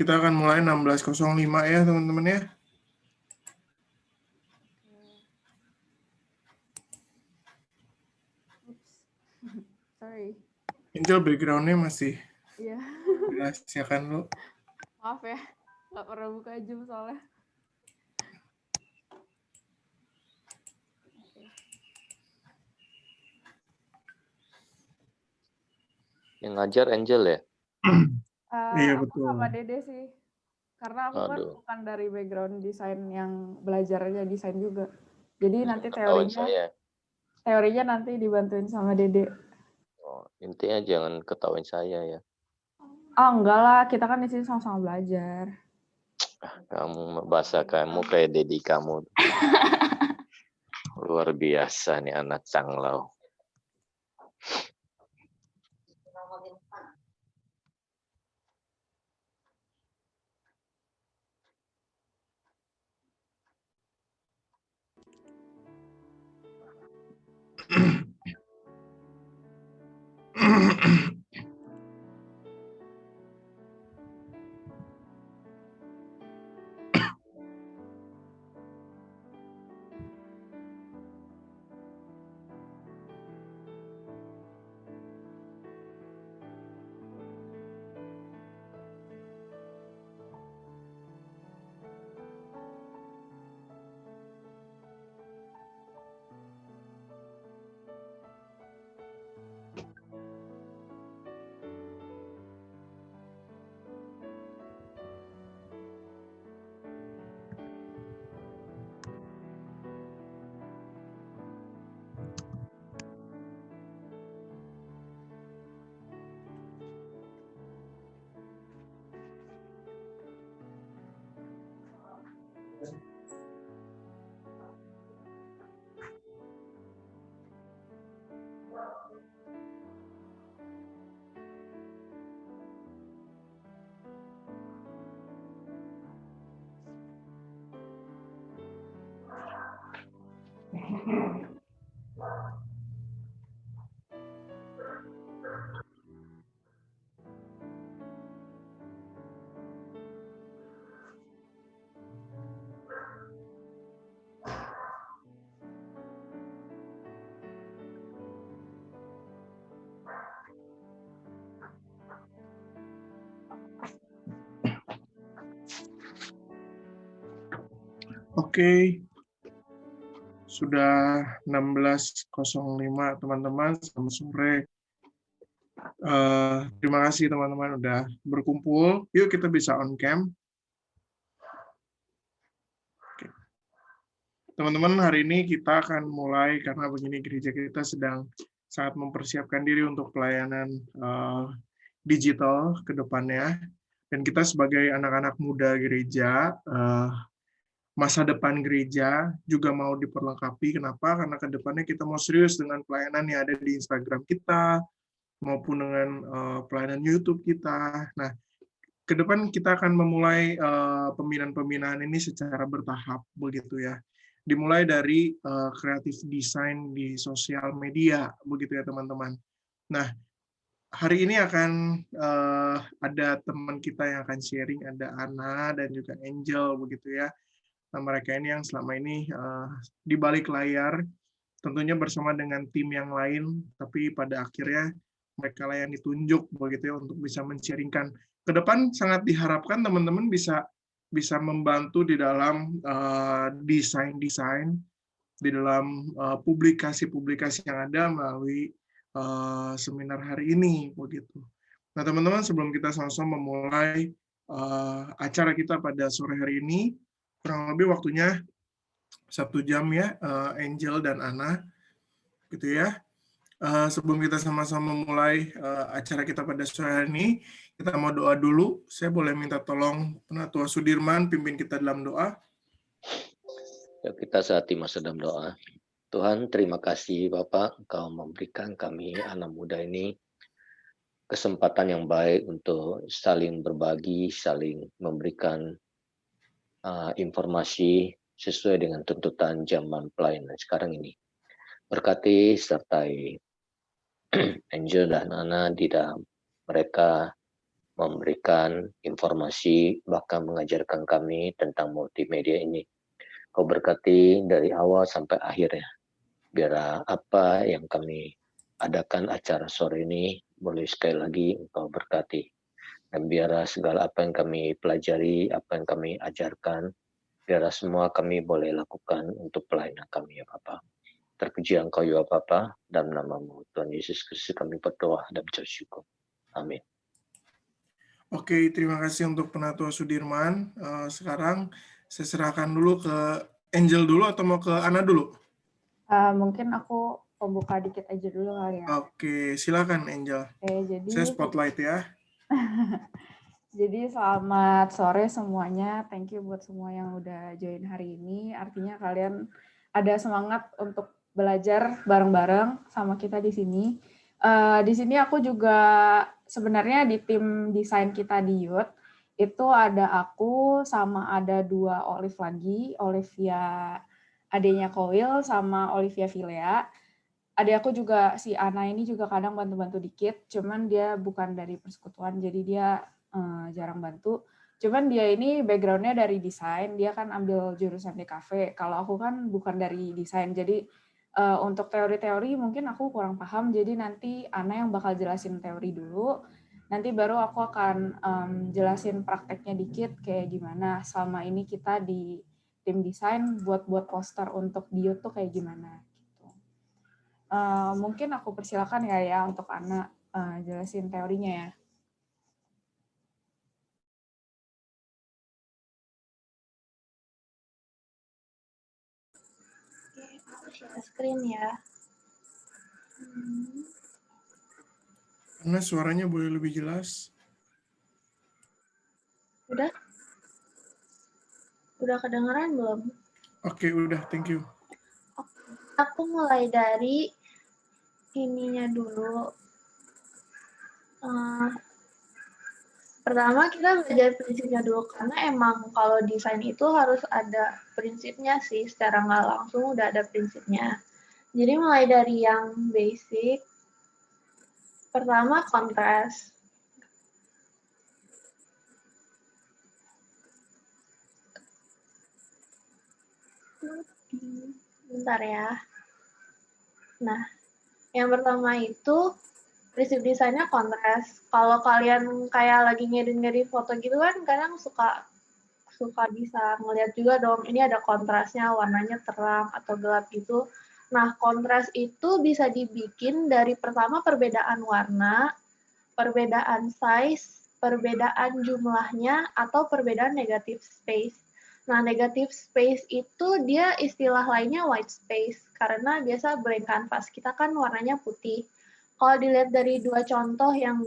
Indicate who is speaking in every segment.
Speaker 1: Kita akan mulai 16.05 ya teman-teman ya.
Speaker 2: Sorry.
Speaker 1: Angel background-nya masih
Speaker 2: dirahasiakan
Speaker 1: lu.
Speaker 2: Maaf ya, nggak pernah buka Zoom soalnya.
Speaker 3: Yang ngajar Angel ya?
Speaker 1: Iya
Speaker 2: Aku
Speaker 1: betul.
Speaker 2: sama Dede sih. Karena aku kan bukan dari background desain yang belajarnya desain juga. Jadi nanti teorinya nanti dibantuin sama Dede.
Speaker 3: Oh, intinya jangan ketawain saya ya.
Speaker 2: Oh enggak lah, kita kan di sini sama-sama belajar.
Speaker 3: Kamu bahasa kamu kayak Dedi kamu. Luar biasa nih anak Canglau.
Speaker 1: Oke. Sudah 16.05 teman-teman, selamat sore. Terima kasih teman-teman udah berkumpul. Yuk kita bisa on cam. Teman-teman, hari ini kita akan mulai karena begini gereja kita sedang sangat mempersiapkan diri untuk pelayanan digital ke depannya. Dan kita sebagai anak-anak muda gereja, masa depan gereja juga mau diperlengkapi. Kenapa? Karena ke depannya kita mau serius dengan pelayanan yang ada di Instagram kita, maupun dengan pelayanan YouTube kita. Nah, ke depan kita akan memulai pembinaan-pembinaan ini secara bertahap, begitu ya. Dimulai dari kreatif desain di sosial media, begitu ya teman-teman. Nah, hari ini akan ada teman kita yang akan sharing, ada Ana dan juga Angel, begitu ya. Nah, mereka ini yang selama ini di balik layar, tentunya bersama dengan tim yang lain, tapi pada akhirnya mereka lah yang ditunjuk, begitu ya, untuk bisa men-sharingkan. Ke depan sangat diharapkan teman-teman bisa membantu di dalam desain-desain, di dalam publikasi-publikasi yang ada melalui seminar hari ini, begitu. Nah, teman-teman, sebelum kita sama-sama memulai acara kita pada sore hari ini, kurang lebih waktunya 1 jam ya, Angel dan Ana, gitu ya. Sebelum kita sama-sama mulai acara kita pada sore hari ini, kita mau doa dulu. Saya boleh minta tolong Penatua Sudirman pimpin kita dalam doa.
Speaker 3: Ya, kita saat ini masuk dalam doa. Tuhan, terima kasih Bapak, Engkau memberikan kami anak muda ini kesempatan yang baik untuk saling berbagi, saling memberikan informasi sesuai dengan tuntutan zaman pelayanan sekarang ini. Berkati sertai Angel dan Ana di dalam mereka memberikan informasi, bahkan mengajarkan kami tentang multimedia ini. Kau berkati dari awal sampai akhir ya. Biar apa yang kami adakan acara sore ini, boleh sekali lagi Engkau berkati. Dan biar segala apa yang kami pelajari, apa yang kami ajarkan, biar semua kami boleh lakukan untuk pelayanan kami ya Bapa. Terpuji Engkau ya Bapa, dalam nama-Mu Tuhan Yesus Kristus kami berdoa dan bersyukur. Amin.
Speaker 1: Oke, terima kasih untuk Penatua Sudirman. Sekarang saya serahkan dulu ke Angel dulu atau mau ke Ana dulu?
Speaker 2: Mungkin aku pembuka dikit aja dulu kali ya.
Speaker 1: Oke, silakan Angel.
Speaker 2: Jadi
Speaker 1: saya spotlight ya.
Speaker 2: Jadi selamat sore semuanya. Thank you buat semua yang udah join hari ini. Artinya kalian ada semangat untuk belajar bareng-bareng sama kita di sini. Di sini aku juga sebenarnya di tim desain kita di Youth, itu ada aku sama ada 2 Olive lagi, Olivia adenya Koil sama Olivia Vilea. Adik aku juga, si Ana ini juga kadang bantu-bantu dikit, cuman dia bukan dari persekutuan, jadi dia jarang bantu. Cuman dia ini background-nya dari desain, dia kan ambil jurusan DKV. Kalau aku kan bukan dari desain, jadi untuk teori-teori mungkin aku kurang paham, jadi nanti Ana yang bakal jelasin teori dulu, nanti baru aku akan jelasin prakteknya dikit kayak gimana selama ini kita di tim desain buat poster untuk di YouTube kayak gimana. Gitu. Mungkin aku persilakan ya untuk Ana jelasin teorinya ya.
Speaker 4: Share screen ya.
Speaker 1: Karena suaranya boleh lebih jelas.
Speaker 4: Udah kedengeran belum?
Speaker 1: Oke, udah, thank you.
Speaker 4: Aku mulai dari ininya dulu. Pertama kita belajar prinsipnya dulu, karena emang kalau desain itu harus ada prinsipnya sih, secara nggak langsung udah ada prinsipnya. Jadi mulai dari yang basic, pertama kontras. Bentar ya. Nah, yang pertama itu prinsip desainnya kontras. Kalau kalian kayak lagi ngedit foto gitu kan, kadang suka bisa ngeliat juga dong, ini ada kontrasnya, warnanya terang atau gelap gitu. Nah, kontras itu bisa dibikin dari pertama perbedaan warna, perbedaan size, perbedaan jumlahnya, atau perbedaan negative space. Nah, negative space itu dia istilah lainnya white space, karena biasa blank canvas kita kan warnanya putih. Kalau dilihat dari 2 contoh yang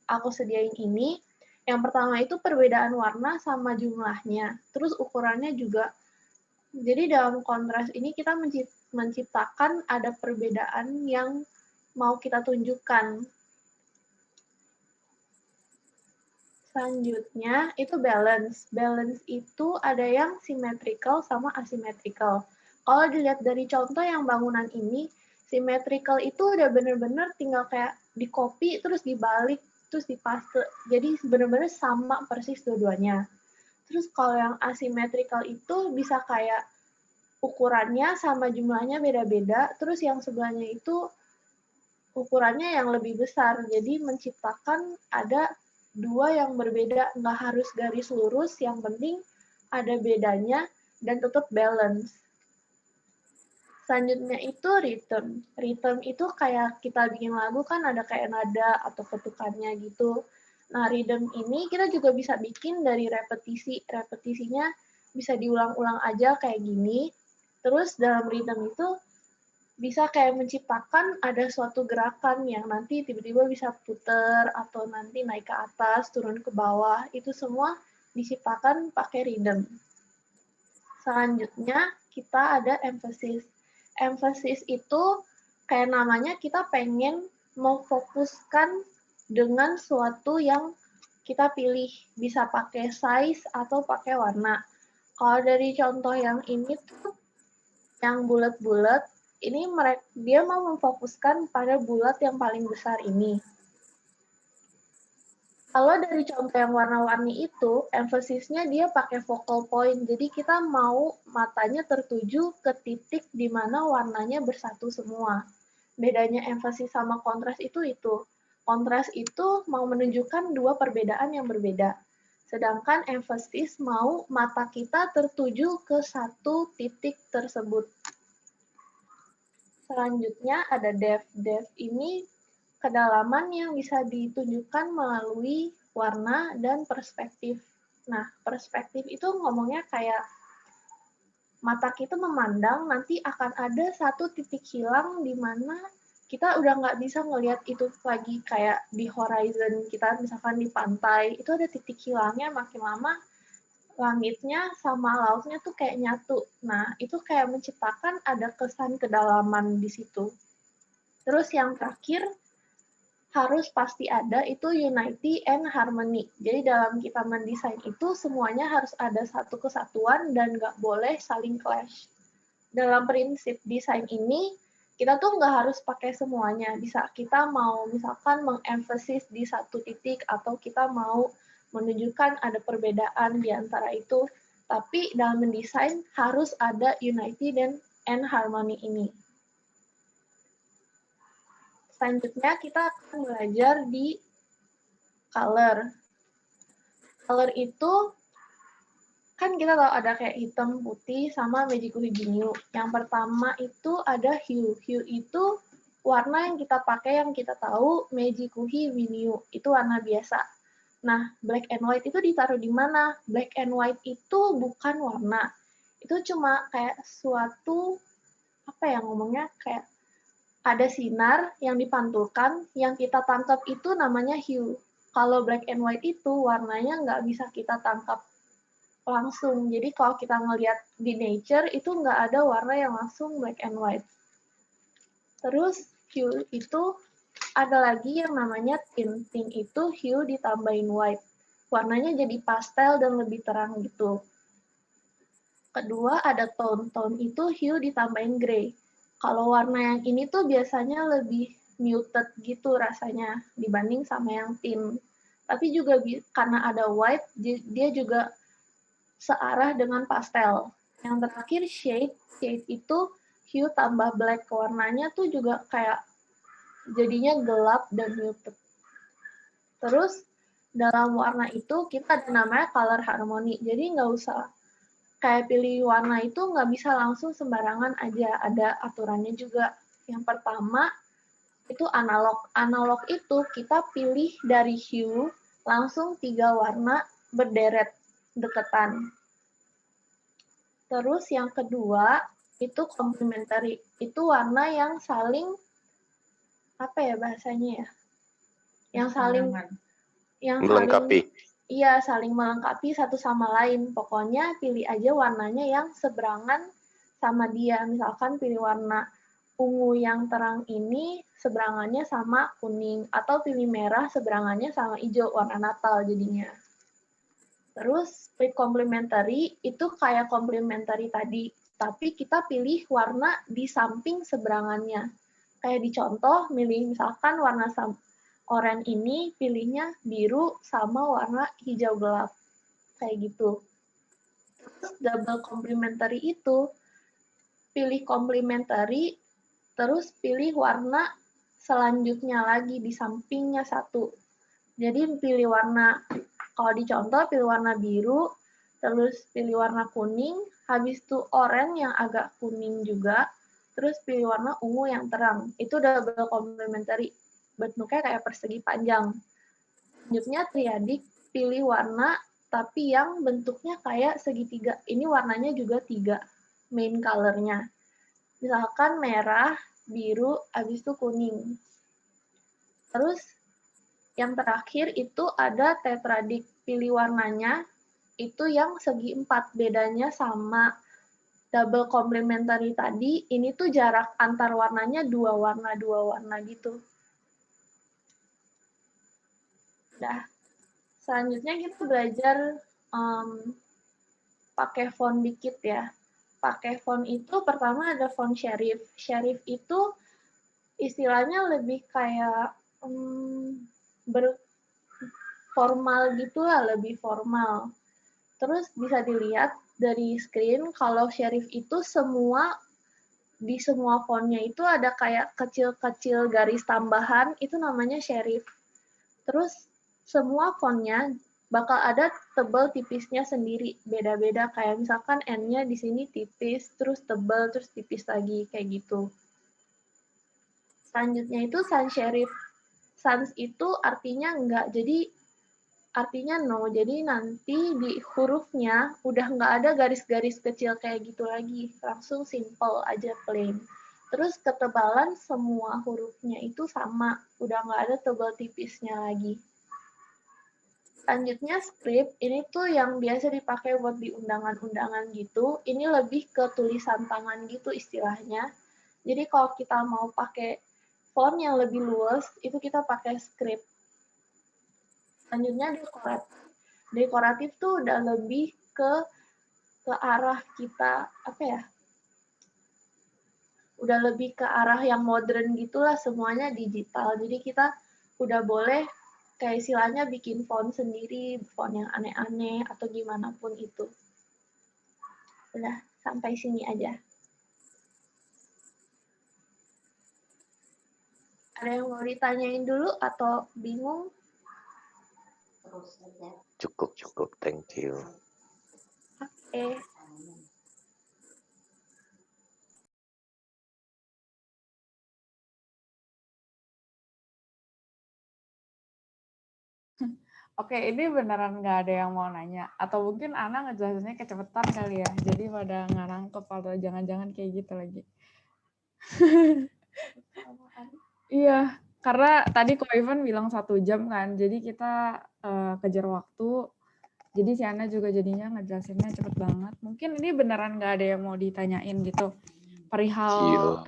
Speaker 4: aku sediain ini, yang pertama itu perbedaan warna sama jumlahnya, terus ukurannya juga. Jadi dalam kontras ini kita menciptakan ada perbedaan yang mau kita tunjukkan. Selanjutnya itu balance. Balance itu ada yang symmetrical sama asymmetrical. Kalau dilihat dari contoh yang bangunan ini, symmetrical itu udah bener-bener tinggal kayak di copy terus dibalik terus dipaste. Jadi bener-bener sama persis dua-duanya. Terus kalau yang asymmetrical itu bisa kayak ukurannya sama jumlahnya beda-beda, terus yang sebelahnya itu ukurannya yang lebih besar. Jadi menciptakan ada 2 yang berbeda, nggak harus garis lurus, yang penting ada bedanya dan tetap balance. Selanjutnya itu rhythm. Rhythm itu kayak kita bikin lagu kan ada kayak nada atau ketukannya gitu. Nah, rhythm ini kita juga bisa bikin dari repetisi. Repetisinya bisa diulang-ulang aja kayak gini. Terus dalam rhythm itu bisa kayak menciptakan ada suatu gerakan yang nanti tiba-tiba bisa puter atau nanti naik ke atas, turun ke bawah. Itu semua diciptakan pakai rhythm. Selanjutnya kita ada emphasis. Emphasis itu kayak namanya kita pengen memfokuskan dengan suatu yang kita pilih. Bisa pakai size atau pakai warna. Kalau dari contoh yang ini tuh, yang bulat-bulat, ini dia mau memfokuskan pada bulat yang paling besar ini. Kalau dari contoh yang warna-warni itu, emphasisnya dia pakai focal point. Jadi kita mau matanya tertuju ke titik di mana warnanya bersatu semua. Bedanya emphasis sama kontras itu. Kontras itu mau menunjukkan dua perbedaan yang berbeda. Sedangkan emphasis mau mata kita tertuju ke satu titik tersebut. Selanjutnya ada depth. Depth ini kedalaman yang bisa ditunjukkan melalui warna dan perspektif. Nah, perspektif itu ngomongnya kayak mata kita memandang, nanti akan ada satu titik hilang di mana kita udah nggak bisa ngelihat itu lagi, kayak di horizon kita, misalkan di pantai, itu ada titik hilangnya, makin lama langitnya sama lautnya tuh kayak nyatu. Nah, itu kayak menciptakan ada kesan kedalaman di situ. Terus yang terakhir, harus pasti ada itu unity and harmony. Jadi dalam kita mendesain itu semuanya harus ada satu kesatuan dan nggak boleh saling clash. Dalam prinsip desain ini, kita tuh nggak harus pakai semuanya. Bisa kita mau misalkan mengemphasis di satu titik atau kita mau menunjukkan ada perbedaan di antara itu. Tapi dalam mendesain harus ada unity and harmony ini. Selanjutnya kita akan belajar di color. Color itu kan kita tahu ada kayak hitam, putih, sama Magic Uhi Binyu. Yang pertama itu ada hue. Hue itu warna yang kita pakai, yang kita tahu Magic Uhi Binyu. Itu warna biasa. Nah, black and white itu ditaruh di mana? Black and white itu bukan warna. Itu cuma kayak suatu, apa ya ngomongnya, kayak ada sinar yang dipantulkan, yang kita tangkap itu namanya hue. Kalau black and white itu warnanya nggak bisa kita tangkap langsung. Jadi kalau kita ngelihat di nature, itu nggak ada warna yang langsung black and white. Terus hue itu ada lagi yang namanya tint. Tint itu hue ditambahin white. Warnanya jadi pastel dan lebih terang gitu. Kedua ada tone. Tone itu hue ditambahin gray. Kalau warna yang ini tuh biasanya lebih muted gitu rasanya dibanding sama yang tint. Tapi juga karena ada white, dia juga searah dengan pastel. Yang terakhir shade. Shade itu hue tambah black. Warnanya tuh juga kayak jadinya gelap dan muted. Terus dalam warna itu kita ada namanya color harmony. Jadi nggak usah kayak pilih warna itu nggak bisa langsung sembarangan aja, ada aturannya juga. Yang pertama itu analog. Analog itu kita pilih dari hue langsung 3 warna berderet deketan. Terus yang kedua itu complementary. Itu warna yang saling, apa ya bahasanya ya?
Speaker 3: Melengkapi.
Speaker 4: Iya, saling melengkapi satu sama lain. Pokoknya pilih aja warnanya yang seberangan sama dia. Misalkan pilih warna ungu yang terang ini seberangannya sama kuning. Atau pilih merah seberangannya sama hijau, warna Natal jadinya. Terus split complementary itu kayak complementary tadi. Tapi kita pilih warna di samping seberangannya. Kayak di contoh, milih misalkan warna oranye ini pilihnya biru sama warna hijau gelap. Kayak gitu. Terus double complementary itu pilih complementary, terus pilih warna selanjutnya lagi di sampingnya satu. Jadi pilih warna, kalau dicontoh pilih warna biru, terus pilih warna kuning, habis itu oranye yang agak kuning juga, terus pilih warna ungu yang terang. Itu double complementary. Bentuknya kayak persegi panjang. Selanjutnya triadik, pilih warna tapi yang bentuknya kayak segitiga. Ini warnanya juga 3 main color-nya. Misalkan merah, biru, habis itu kuning. Terus yang terakhir itu ada tetradik. Pilih warnanya itu yang segi 4. Bedanya sama double complementary tadi, ini tuh jarak antar warnanya 2 warna gitu. Nah, selanjutnya kita belajar pakai font dikit ya. Pakai font itu pertama ada font serif. Serif itu istilahnya lebih kayak formal gitulah, lebih formal. Terus bisa dilihat dari screen kalau serif itu di semua fontnya itu ada kayak kecil-kecil garis tambahan, itu namanya serif. Terus semua fontnya bakal ada tebal tipisnya sendiri, beda-beda. Kayak misalkan N-nya di sini tipis, terus tebal, terus tipis lagi, kayak gitu. Selanjutnya itu sans serif. Sans itu artinya enggak, jadi artinya no. Jadi nanti di hurufnya udah nggak ada garis-garis kecil kayak gitu lagi. Langsung simple aja, plain. Terus ketebalan semua hurufnya itu sama. Udah nggak ada tebal tipisnya lagi. Selanjutnya script, ini tuh yang biasa dipakai buat di undangan-undangan gitu. Ini lebih ke tulisan tangan gitu istilahnya. Jadi kalau kita mau pakai font yang lebih luas, itu kita pakai script. Selanjutnya dekoratif. Dekoratif tuh udah lebih ke arah kita, apa ya? Udah lebih ke arah yang modern gitulah, semuanya digital. Jadi kita udah boleh kayak istilahnya bikin font sendiri, font yang aneh-aneh, atau gimana pun itu. Udah, sampai sini aja. Ada yang mau ditanyain dulu atau bingung?
Speaker 3: Cukup, thank you.
Speaker 4: Oke.
Speaker 2: Oke, ini beneran nggak ada yang mau nanya. Atau mungkin Ana ngejelasinnya kecepetan kali ya. Jadi pada nggak nangkep atau jangan-jangan kayak gitu lagi. Iya, karena tadi Ko Ivan bilang 1 jam kan. Jadi kita kejar waktu. Jadi si Ana juga jadinya ngejelasinnya cepet banget. Mungkin ini beneran nggak ada yang mau ditanyain gitu. Perihal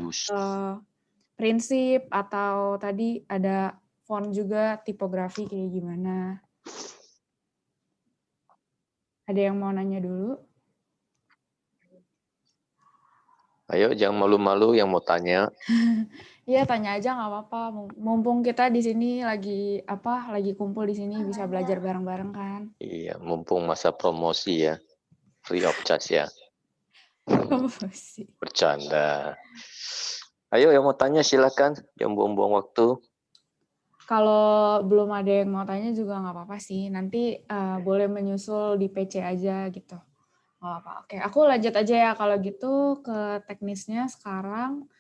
Speaker 2: prinsip atau tadi ada font juga, tipografi kayak gimana. Ada yang mau nanya dulu?
Speaker 3: Ayo, jangan malu-malu yang mau tanya.
Speaker 2: Iya, tanya aja nggak apa-apa. Mumpung kita di sini lagi kumpul di sini bisa belajar bareng-bareng kan.
Speaker 3: Iya, mumpung masa promosi ya. Free of charge ya.
Speaker 2: Promosi.
Speaker 3: Bercanda. Ayo yang mau tanya silakan, jangan buang-buang waktu.
Speaker 2: Kalau belum ada yang mau tanya juga nggak apa-apa sih. Nanti boleh menyusul di PC aja gitu. Nggak apa. Oke, aku lanjut aja ya kalau gitu ke teknisnya sekarang.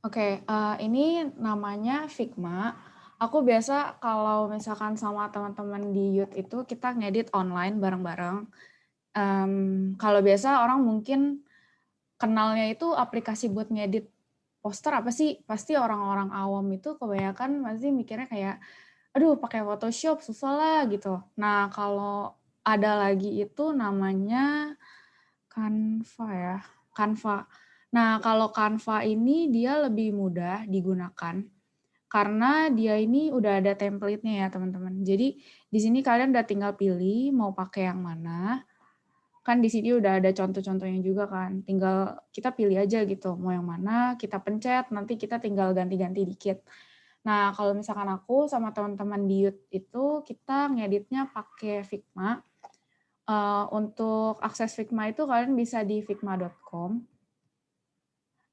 Speaker 2: Oke, ini namanya Figma. Aku biasa kalau misalkan sama teman-teman di Youth itu kita ngedit online bareng-bareng. Kalau biasa orang mungkin kenalnya itu aplikasi buat ngedit poster apa sih? Pasti orang-orang awam itu kebanyakan pasti mikirnya kayak, aduh pakai Photoshop susah lah gitu. Nah kalau ada lagi itu namanya Canva ya, Canva. Nah kalau Canva ini dia lebih mudah digunakan karena dia ini udah ada template-nya ya teman-teman. Jadi di sini kalian udah tinggal pilih mau pakai yang mana. Kan di sini udah ada contoh-contohnya juga kan. Tinggal kita pilih aja gitu mau yang mana, kita pencet, nanti kita tinggal ganti-ganti dikit. Nah, kalau misalkan aku sama teman-teman di Youth itu kita ngeditnya pakai Figma. Untuk akses Figma itu kalian bisa di figma.com.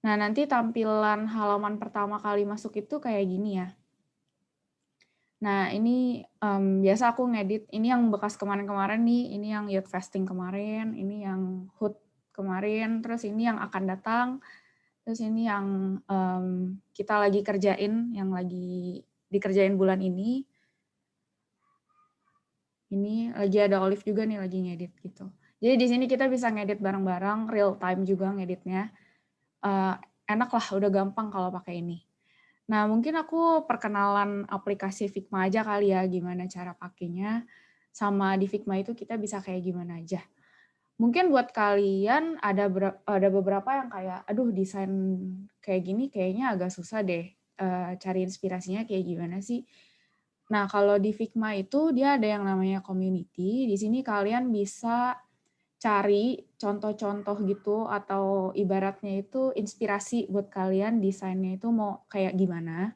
Speaker 2: Nah, nanti tampilan halaman pertama kali masuk itu kayak gini ya. Nah, ini biasa aku ngedit, ini yang bekas kemarin-kemarin nih, ini yang Youth Fasting kemarin, ini yang HUT kemarin, terus ini yang akan datang, terus ini yang kita lagi kerjain, yang lagi dikerjain bulan ini. Ini lagi ada Olive juga nih lagi ngedit gitu. Jadi di sini kita bisa ngedit bareng-bareng, real time juga ngeditnya. Enak lah, udah gampang kalau pakai ini. Nah, mungkin aku perkenalan aplikasi Figma aja kali ya, gimana cara pakainya. Sama di Figma itu kita bisa kayak gimana aja. Mungkin buat kalian ada beberapa yang kayak, aduh desain kayak gini kayaknya agak susah deh. Cari inspirasinya kayak gimana sih. Nah, kalau di Figma itu dia ada yang namanya community. Di sini kalian bisa cari contoh-contoh gitu atau ibaratnya itu inspirasi buat kalian desainnya itu mau kayak gimana.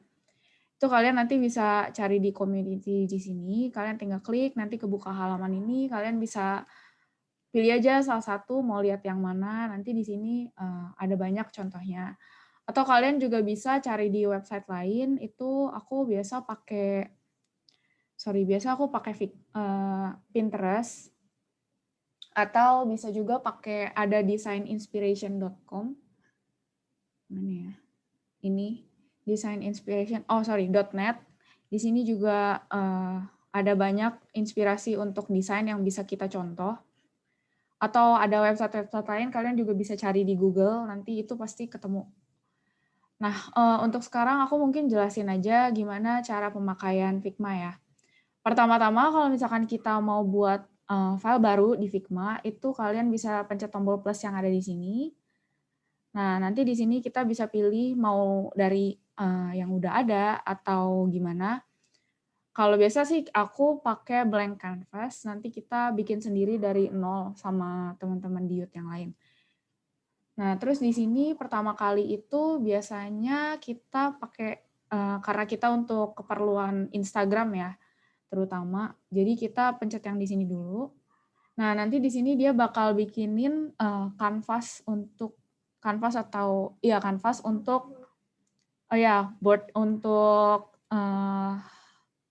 Speaker 2: Itu kalian nanti bisa cari di community di sini, kalian tinggal klik, nanti kebuka halaman ini, kalian bisa pilih aja salah satu, mau lihat yang mana, nanti di sini ada banyak contohnya. Atau kalian juga bisa cari di website lain, itu biasa aku pakai Pinterest, atau bisa juga pakai ada designinspiration.com. Mana ya? Ini .net. Di sini juga ada banyak inspirasi untuk desain yang bisa kita contoh. Atau ada website-website lain, kalian juga bisa cari di Google, nanti itu pasti ketemu. Nah, untuk sekarang aku mungkin jelasin aja gimana cara pemakaian Figma ya. Pertama-tama kalau misalkan kita mau buat file baru di Figma, itu kalian bisa pencet tombol plus yang ada di sini. Nah, nanti di sini kita bisa pilih mau dari yang udah ada atau gimana. Kalau biasa sih aku pakai blank canvas, nanti kita bikin sendiri dari nol sama teman-teman di Youth yang lain. Nah, terus di sini pertama kali itu biasanya kita pakai, karena kita untuk keperluan Instagram ya, terutama. Jadi kita pencet yang di sini dulu. Nah, nanti di sini dia bakal bikinin kanvas untuk board untuk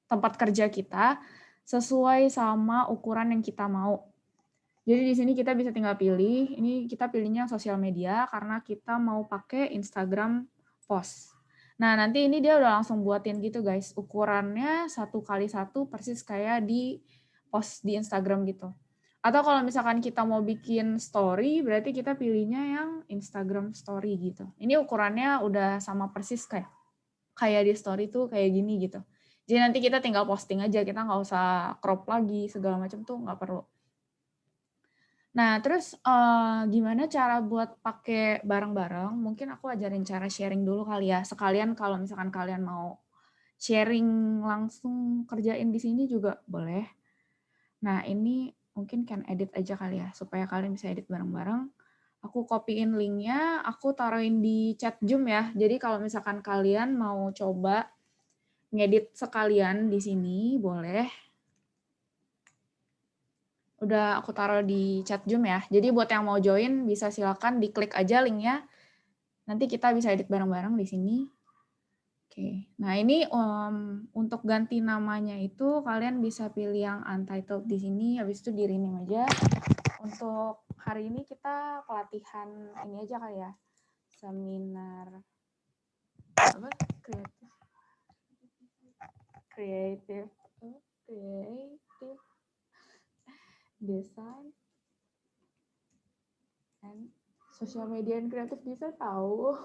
Speaker 2: tempat kerja kita sesuai sama ukuran yang kita mau. Jadi di sini kita bisa tinggal pilih, ini kita pilihnya sosial media karena kita mau pakai Instagram post. Nah, nanti ini dia udah langsung buatin gitu guys, ukurannya 1x1 persis kayak di post di Instagram gitu. Atau kalau misalkan kita mau bikin story, berarti kita pilihnya yang Instagram story gitu. Ini ukurannya udah sama persis kayak di story tuh kayak gini gitu. Jadi nanti kita tinggal posting aja, kita nggak usah crop lagi, segala macam tuh nggak perlu. Nah, terus gimana cara buat pakai bareng-bareng? Mungkin aku ajarin cara sharing dulu kali ya. Sekalian kalau misalkan kalian mau sharing langsung kerjain di sini juga boleh. Nah, ini mungkin can edit aja kali ya, supaya kalian bisa edit bareng-bareng. Aku copyin linknya, aku taruhin di chat Zoom ya. Jadi kalau misalkan kalian mau coba ngedit sekalian di sini, boleh. Udah aku taruh di chat Zoom ya. Jadi buat yang mau join bisa silakan diklik aja linknya. Nanti kita bisa edit bareng-bareng di sini. Oke. Nah, ini untuk ganti namanya itu kalian bisa pilih yang untitled di sini, habis itu di rename aja. Untuk hari ini kita pelatihan ini aja kali ya. Seminar apa? Creative Design and Social Media and Creative Design tahu.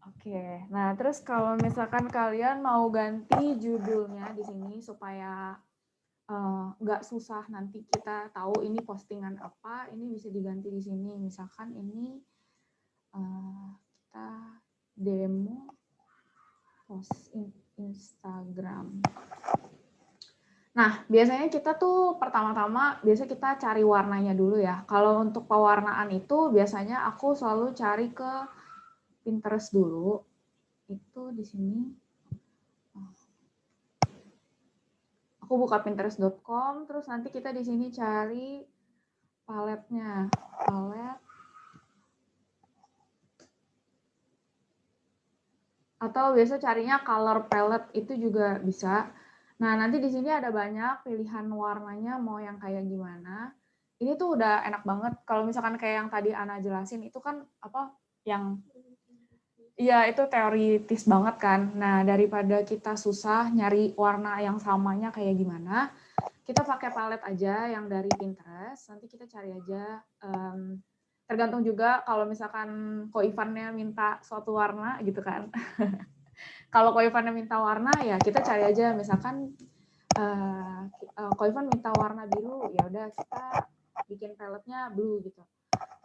Speaker 2: Oke, nah terus kalau misalkan kalian mau ganti judulnya di sini supaya nggak susah nanti kita tahu ini postingan apa, ini bisa diganti di sini. Misalkan ini kita demo post Instagram. Nah, biasanya kita tuh pertama-tama kita cari warnanya dulu ya. Kalau untuk pewarnaan itu biasanya aku selalu cari ke Pinterest dulu. Itu di sini. Aku buka pinterest.com, terus nanti kita di sini cari paletnya. Palet. Atau biasa carinya color palette itu juga bisa. Nah, nanti di sini ada banyak pilihan warnanya mau yang kayak gimana. Ini tuh udah enak banget. Kalau misalkan kayak yang tadi Ana jelasin itu kan iya itu teoritis banget kan. Nah, daripada kita susah nyari warna yang samanya kayak gimana, kita pakai palet aja yang dari Pinterest. Nanti kita cari aja. Tergantung juga kalau misalkan Ko Ivannya minta suatu warna gitu kan. Kalau Ko Ivannya minta warna ya kita cari aja misalkan Ko Ivan minta warna biru, ya udah kita bikin paletnya blue gitu.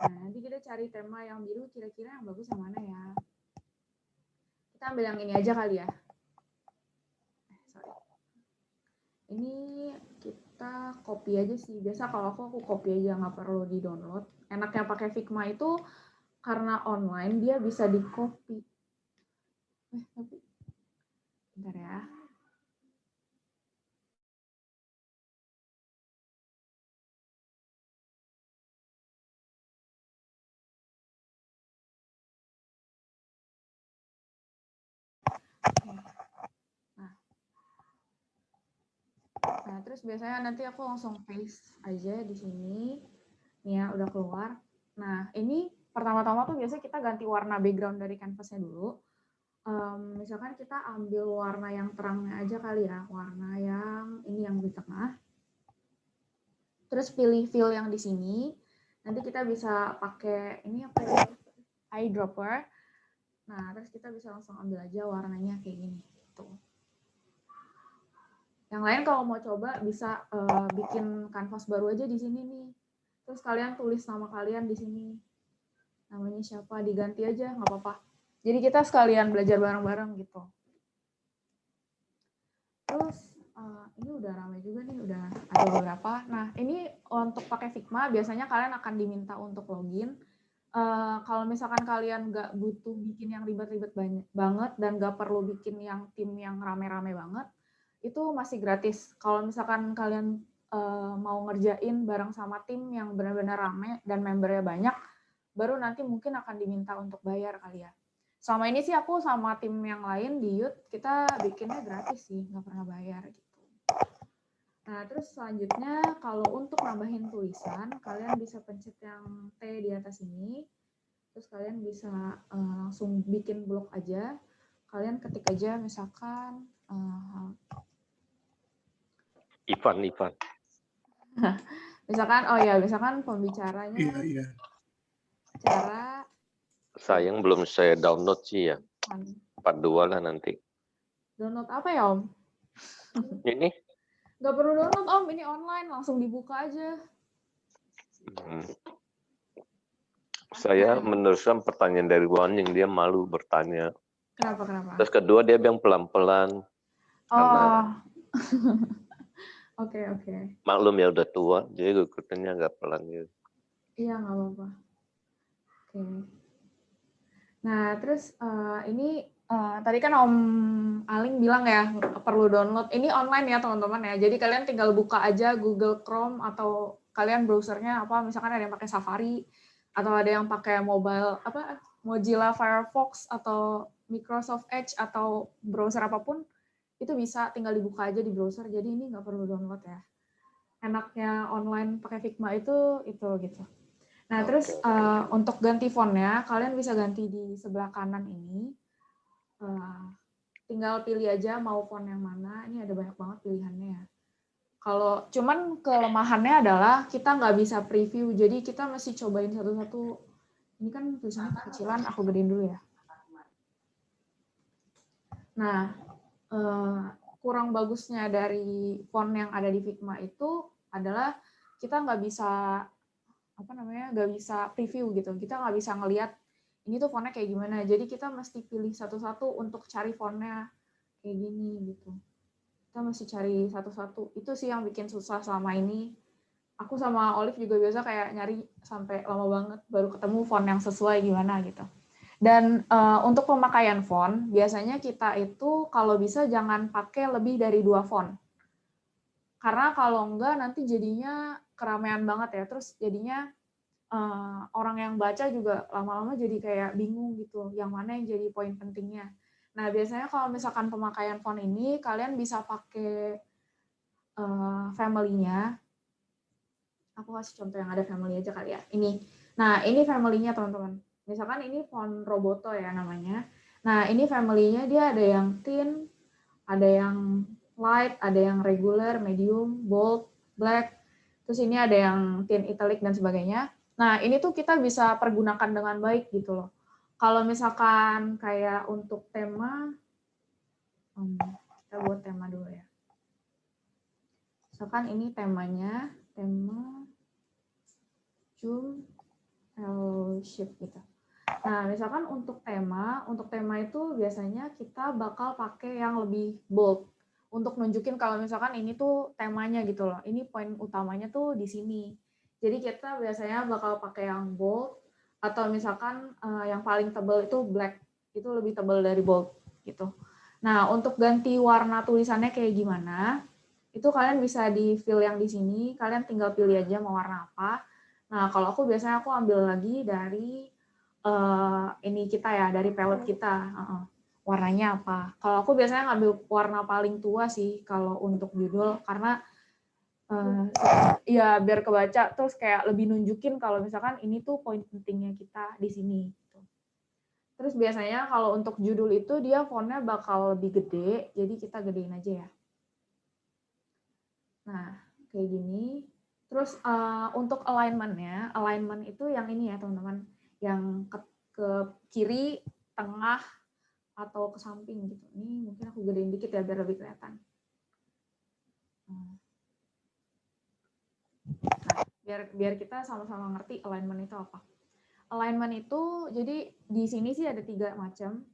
Speaker 2: Nah, nanti kita cari tema yang biru kira-kira yang bagus yang mana ya. Kita ambil yang ini aja kali ya. ini kita copy aja sih. Biasa kalau aku copy aja, nggak perlu di-download. Enaknya pakai Figma itu karena online, dia bisa di-copy. Tapi bentar ya. Nah, terus biasanya nanti aku langsung paste aja di sini. Nih ya, udah keluar. Nah, ini pertama-tama tuh biasanya kita ganti warna background dari canvas-nya dulu. Misalkan kita ambil warna yang terangnya aja kali ya, warna yang ini yang di tengah. Terus pilih fill yang di sini. Nanti kita bisa pakai ini apa ya? Eyedropper. Nah, terus kita bisa langsung ambil aja warnanya kayak gini. Gitu. Yang lain kalau mau coba bisa bikin kanvas baru aja di sini nih. Terus kalian tulis nama kalian di sini. Namanya siapa, diganti aja, nggak apa-apa. Jadi kita sekalian belajar bareng-bareng gitu. Terus ini udah ramai juga nih, udah ada beberapa. Nah, ini untuk pakai Figma biasanya kalian akan diminta untuk login. Kalau misalkan kalian nggak butuh bikin yang ribet-ribet banget dan nggak perlu bikin yang tim yang rame-rame banget, itu masih gratis. Kalau misalkan kalian mau ngerjain bareng sama tim yang benar-benar rame dan membernya banyak, baru nanti mungkin akan diminta untuk bayar kali ya. Selama ini sih aku sama tim yang lain di Youth, kita bikinnya gratis sih, nggak pernah bayar gitu. Nah, terus selanjutnya kalau untuk nambahin tulisan, kalian bisa pencet yang T di atas ini. Terus kalian bisa langsung bikin blog aja. Kalian ketik aja misalkan
Speaker 3: Ivan.
Speaker 2: misalkan misalkan pembicaranya
Speaker 1: Iya.
Speaker 2: cara
Speaker 3: Sayang belum saya download sih ya. 42 lah nanti.
Speaker 2: download apa ya Om?
Speaker 3: Ini?
Speaker 2: Nggak perlu download Om, ini online, langsung dibuka aja.
Speaker 3: Saya meneruskan pertanyaan dari Wan yang dia malu bertanya.
Speaker 2: Kenapa?
Speaker 3: Terus kedua dia bilang pelan-pelan. Karena
Speaker 2: Oke.
Speaker 3: maklum ya udah tua, jadi ikutannya agak pelan gitu.
Speaker 2: Iya, nggak apa-apa. Oke. Nah, terus ini tadi kan Om Aling bilang ya perlu download. Ini online ya teman-teman ya. Jadi kalian tinggal buka aja Google Chrome atau kalian browsernya apa, misalkan ada yang pakai Safari atau ada yang pakai Mozilla Firefox atau Microsoft Edge atau browser apapun, itu bisa tinggal dibuka aja di browser. Jadi ini nggak perlu download ya. Enaknya online pakai Figma itu gitu. Nah, terus untuk ganti fontnya, kalian bisa ganti di sebelah kanan ini. Tinggal pilih aja mau font yang mana. Ini ada banyak banget pilihannya ya. Kalau cuman kelemahannya adalah kita nggak bisa preview, jadi kita mesti cobain satu-satu. Ini kan tulisannya kecilan, aku gedein dulu ya. Nah, kurang bagusnya dari font yang ada di Figma itu adalah kita nggak bisa nggak bisa preview gitu. Kita nggak bisa ngelihat ini tuh fontnya kayak gimana. Jadi kita mesti pilih satu-satu untuk cari fontnya kayak gini gitu. Kita mesti cari satu-satu. Itu sih yang bikin susah selama ini. Aku sama Olive juga biasa kayak nyari sampai lama banget baru ketemu font yang sesuai gimana gitu. Dan untuk pemakaian font, biasanya kita itu kalau bisa jangan pakai lebih dari 2 font. Karena kalau enggak nanti jadinya keramaian banget ya. Terus jadinya orang yang baca juga lama-lama jadi kayak bingung gitu, yang mana yang jadi poin pentingnya. Nah, biasanya kalau misalkan pemakaian font ini, kalian bisa pakai family-nya. Aku kasih contoh yang ada family aja kali ya. Ini. Nah, ini family-nya teman-teman. Misalkan ini font Roboto ya namanya. Nah, ini family-nya dia ada yang thin, ada yang light, ada yang regular, medium, bold, black. Terus ini ada yang thin, italic, dan sebagainya. Nah, ini tuh kita bisa pergunakan dengan baik gitu loh. Kalau misalkan kayak untuk tema, kita buat tema dulu ya. Misalkan ini temanya, tema Zoom fellowship gitu. Nah, misalkan untuk tema itu biasanya kita bakal pakai yang lebih bold. untuk nunjukin kalau misalkan ini tuh temanya gitu loh. Ini poin utamanya tuh di sini. Jadi kita biasanya bakal pakai yang bold atau misalkan yang paling tebal itu black. Itu lebih tebal dari bold gitu. Nah, untuk ganti warna tulisannya kayak gimana? Itu kalian bisa di fill yang di sini, kalian tinggal pilih aja mau warna apa. Nah, kalau aku biasanya aku ambil lagi dari ini kita ya, dari palette kita. Warnanya apa. Kalau aku biasanya ngambil warna paling tua sih kalau untuk judul, karena ya biar kebaca terus kayak lebih nunjukin kalau misalkan ini tuh poin pentingnya kita di sini. Terus biasanya kalau untuk judul itu dia fontnya bakal lebih gede, jadi kita gedein aja ya. Nah, kayak gini. Terus untuk alignment-nya, alignment itu yang ini ya teman-teman, yang ke kiri, tengah, atau ke samping gitu. Ini mungkin aku gedein dikit ya biar lebih kelihatan. Nah, biar kita sama-sama ngerti alignment itu apa. Alignment itu jadi di sini sih ada 3 macam.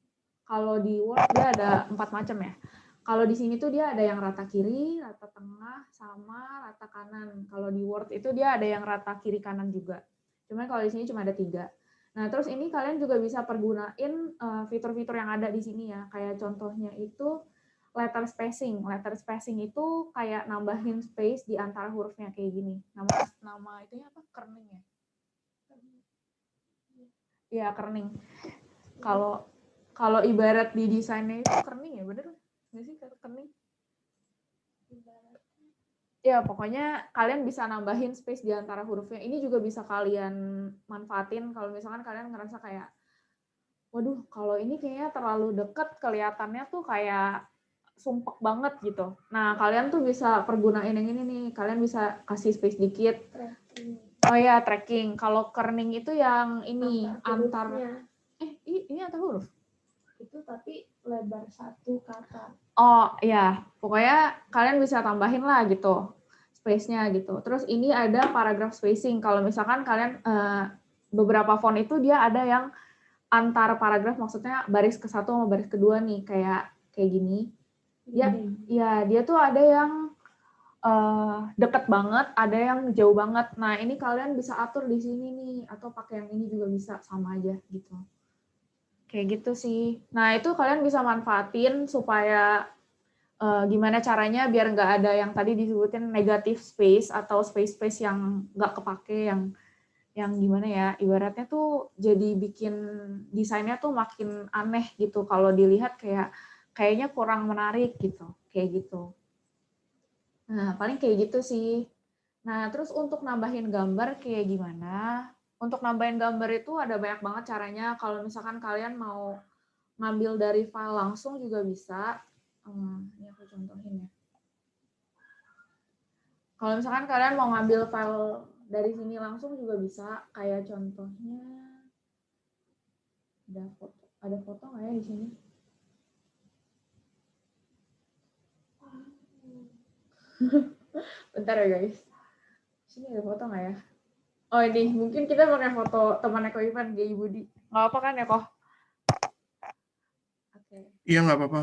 Speaker 2: Kalau di Word dia ada 4 macam ya. Kalau di sini tuh dia ada yang rata kiri, rata tengah, sama rata kanan. Kalau di Word itu dia ada yang rata kiri kanan juga. Cuman kalau di sini cuma ada 3. Nah, terus ini kalian juga bisa pergunain fitur-fitur yang ada di sini ya. Kayak contohnya itu letter spacing. Letter spacing itu kayak nambahin space di antara hurufnya kayak gini. Nama itunya apa? Kerning ya? Iya, kerning. Kalau ibarat di desainnya itu kerning ya, bener nggak sih kerning? Ya, pokoknya kalian bisa nambahin space di antara hurufnya. Ini juga bisa kalian manfaatin kalau misalkan kalian ngerasa kayak, waduh, kalau ini kayaknya terlalu deket, kelihatannya tuh kayak sumpek banget gitu. Nah, kalian tuh bisa pergunain yang ini nih. Kalian bisa kasih space dikit. Oh ya, tracking. Kalau kerning itu yang ini antar ini antar huruf.
Speaker 4: Itu tapi lebar 1 kata.
Speaker 2: Oh ya, pokoknya kalian bisa tambahin lah gitu space-nya gitu. Terus ini ada paragraph spacing. Kalau misalkan kalian beberapa font itu dia ada yang antar paragraf, maksudnya baris ke-1 sama baris kedua nih kayak gini. Dia tuh ada yang deket banget, ada yang jauh banget. Nah, ini kalian bisa atur di sini nih, atau pakai yang ini juga bisa, sama aja gitu. Kayak gitu sih. Nah, itu kalian bisa manfaatin supaya gimana caranya biar nggak ada yang tadi disebutin negative space atau space-space yang nggak kepake, yang gimana ya, ibaratnya tuh jadi bikin desainnya tuh makin aneh gitu. Kalau dilihat kayaknya kurang menarik gitu, kayak gitu. Nah, paling kayak gitu sih. Nah, terus untuk nambahin gambar kayak gimana? Untuk nambahin gambar itu ada banyak banget caranya. Kalau misalkan kalian mau ngambil dari file langsung juga bisa. Ini aku contohin ya. Kalau misalkan kalian mau ngambil file dari sini langsung juga bisa. Kayak contohnya, ada foto nggak ya di sini? Bentar ya guys. Sini ada foto nggak ya? Oh ini, mungkin kita pakai foto temannya Ko Ivan, Gay Budi. Nggak apa kan ya, Ko? Oke.
Speaker 1: Iya, nggak apa-apa.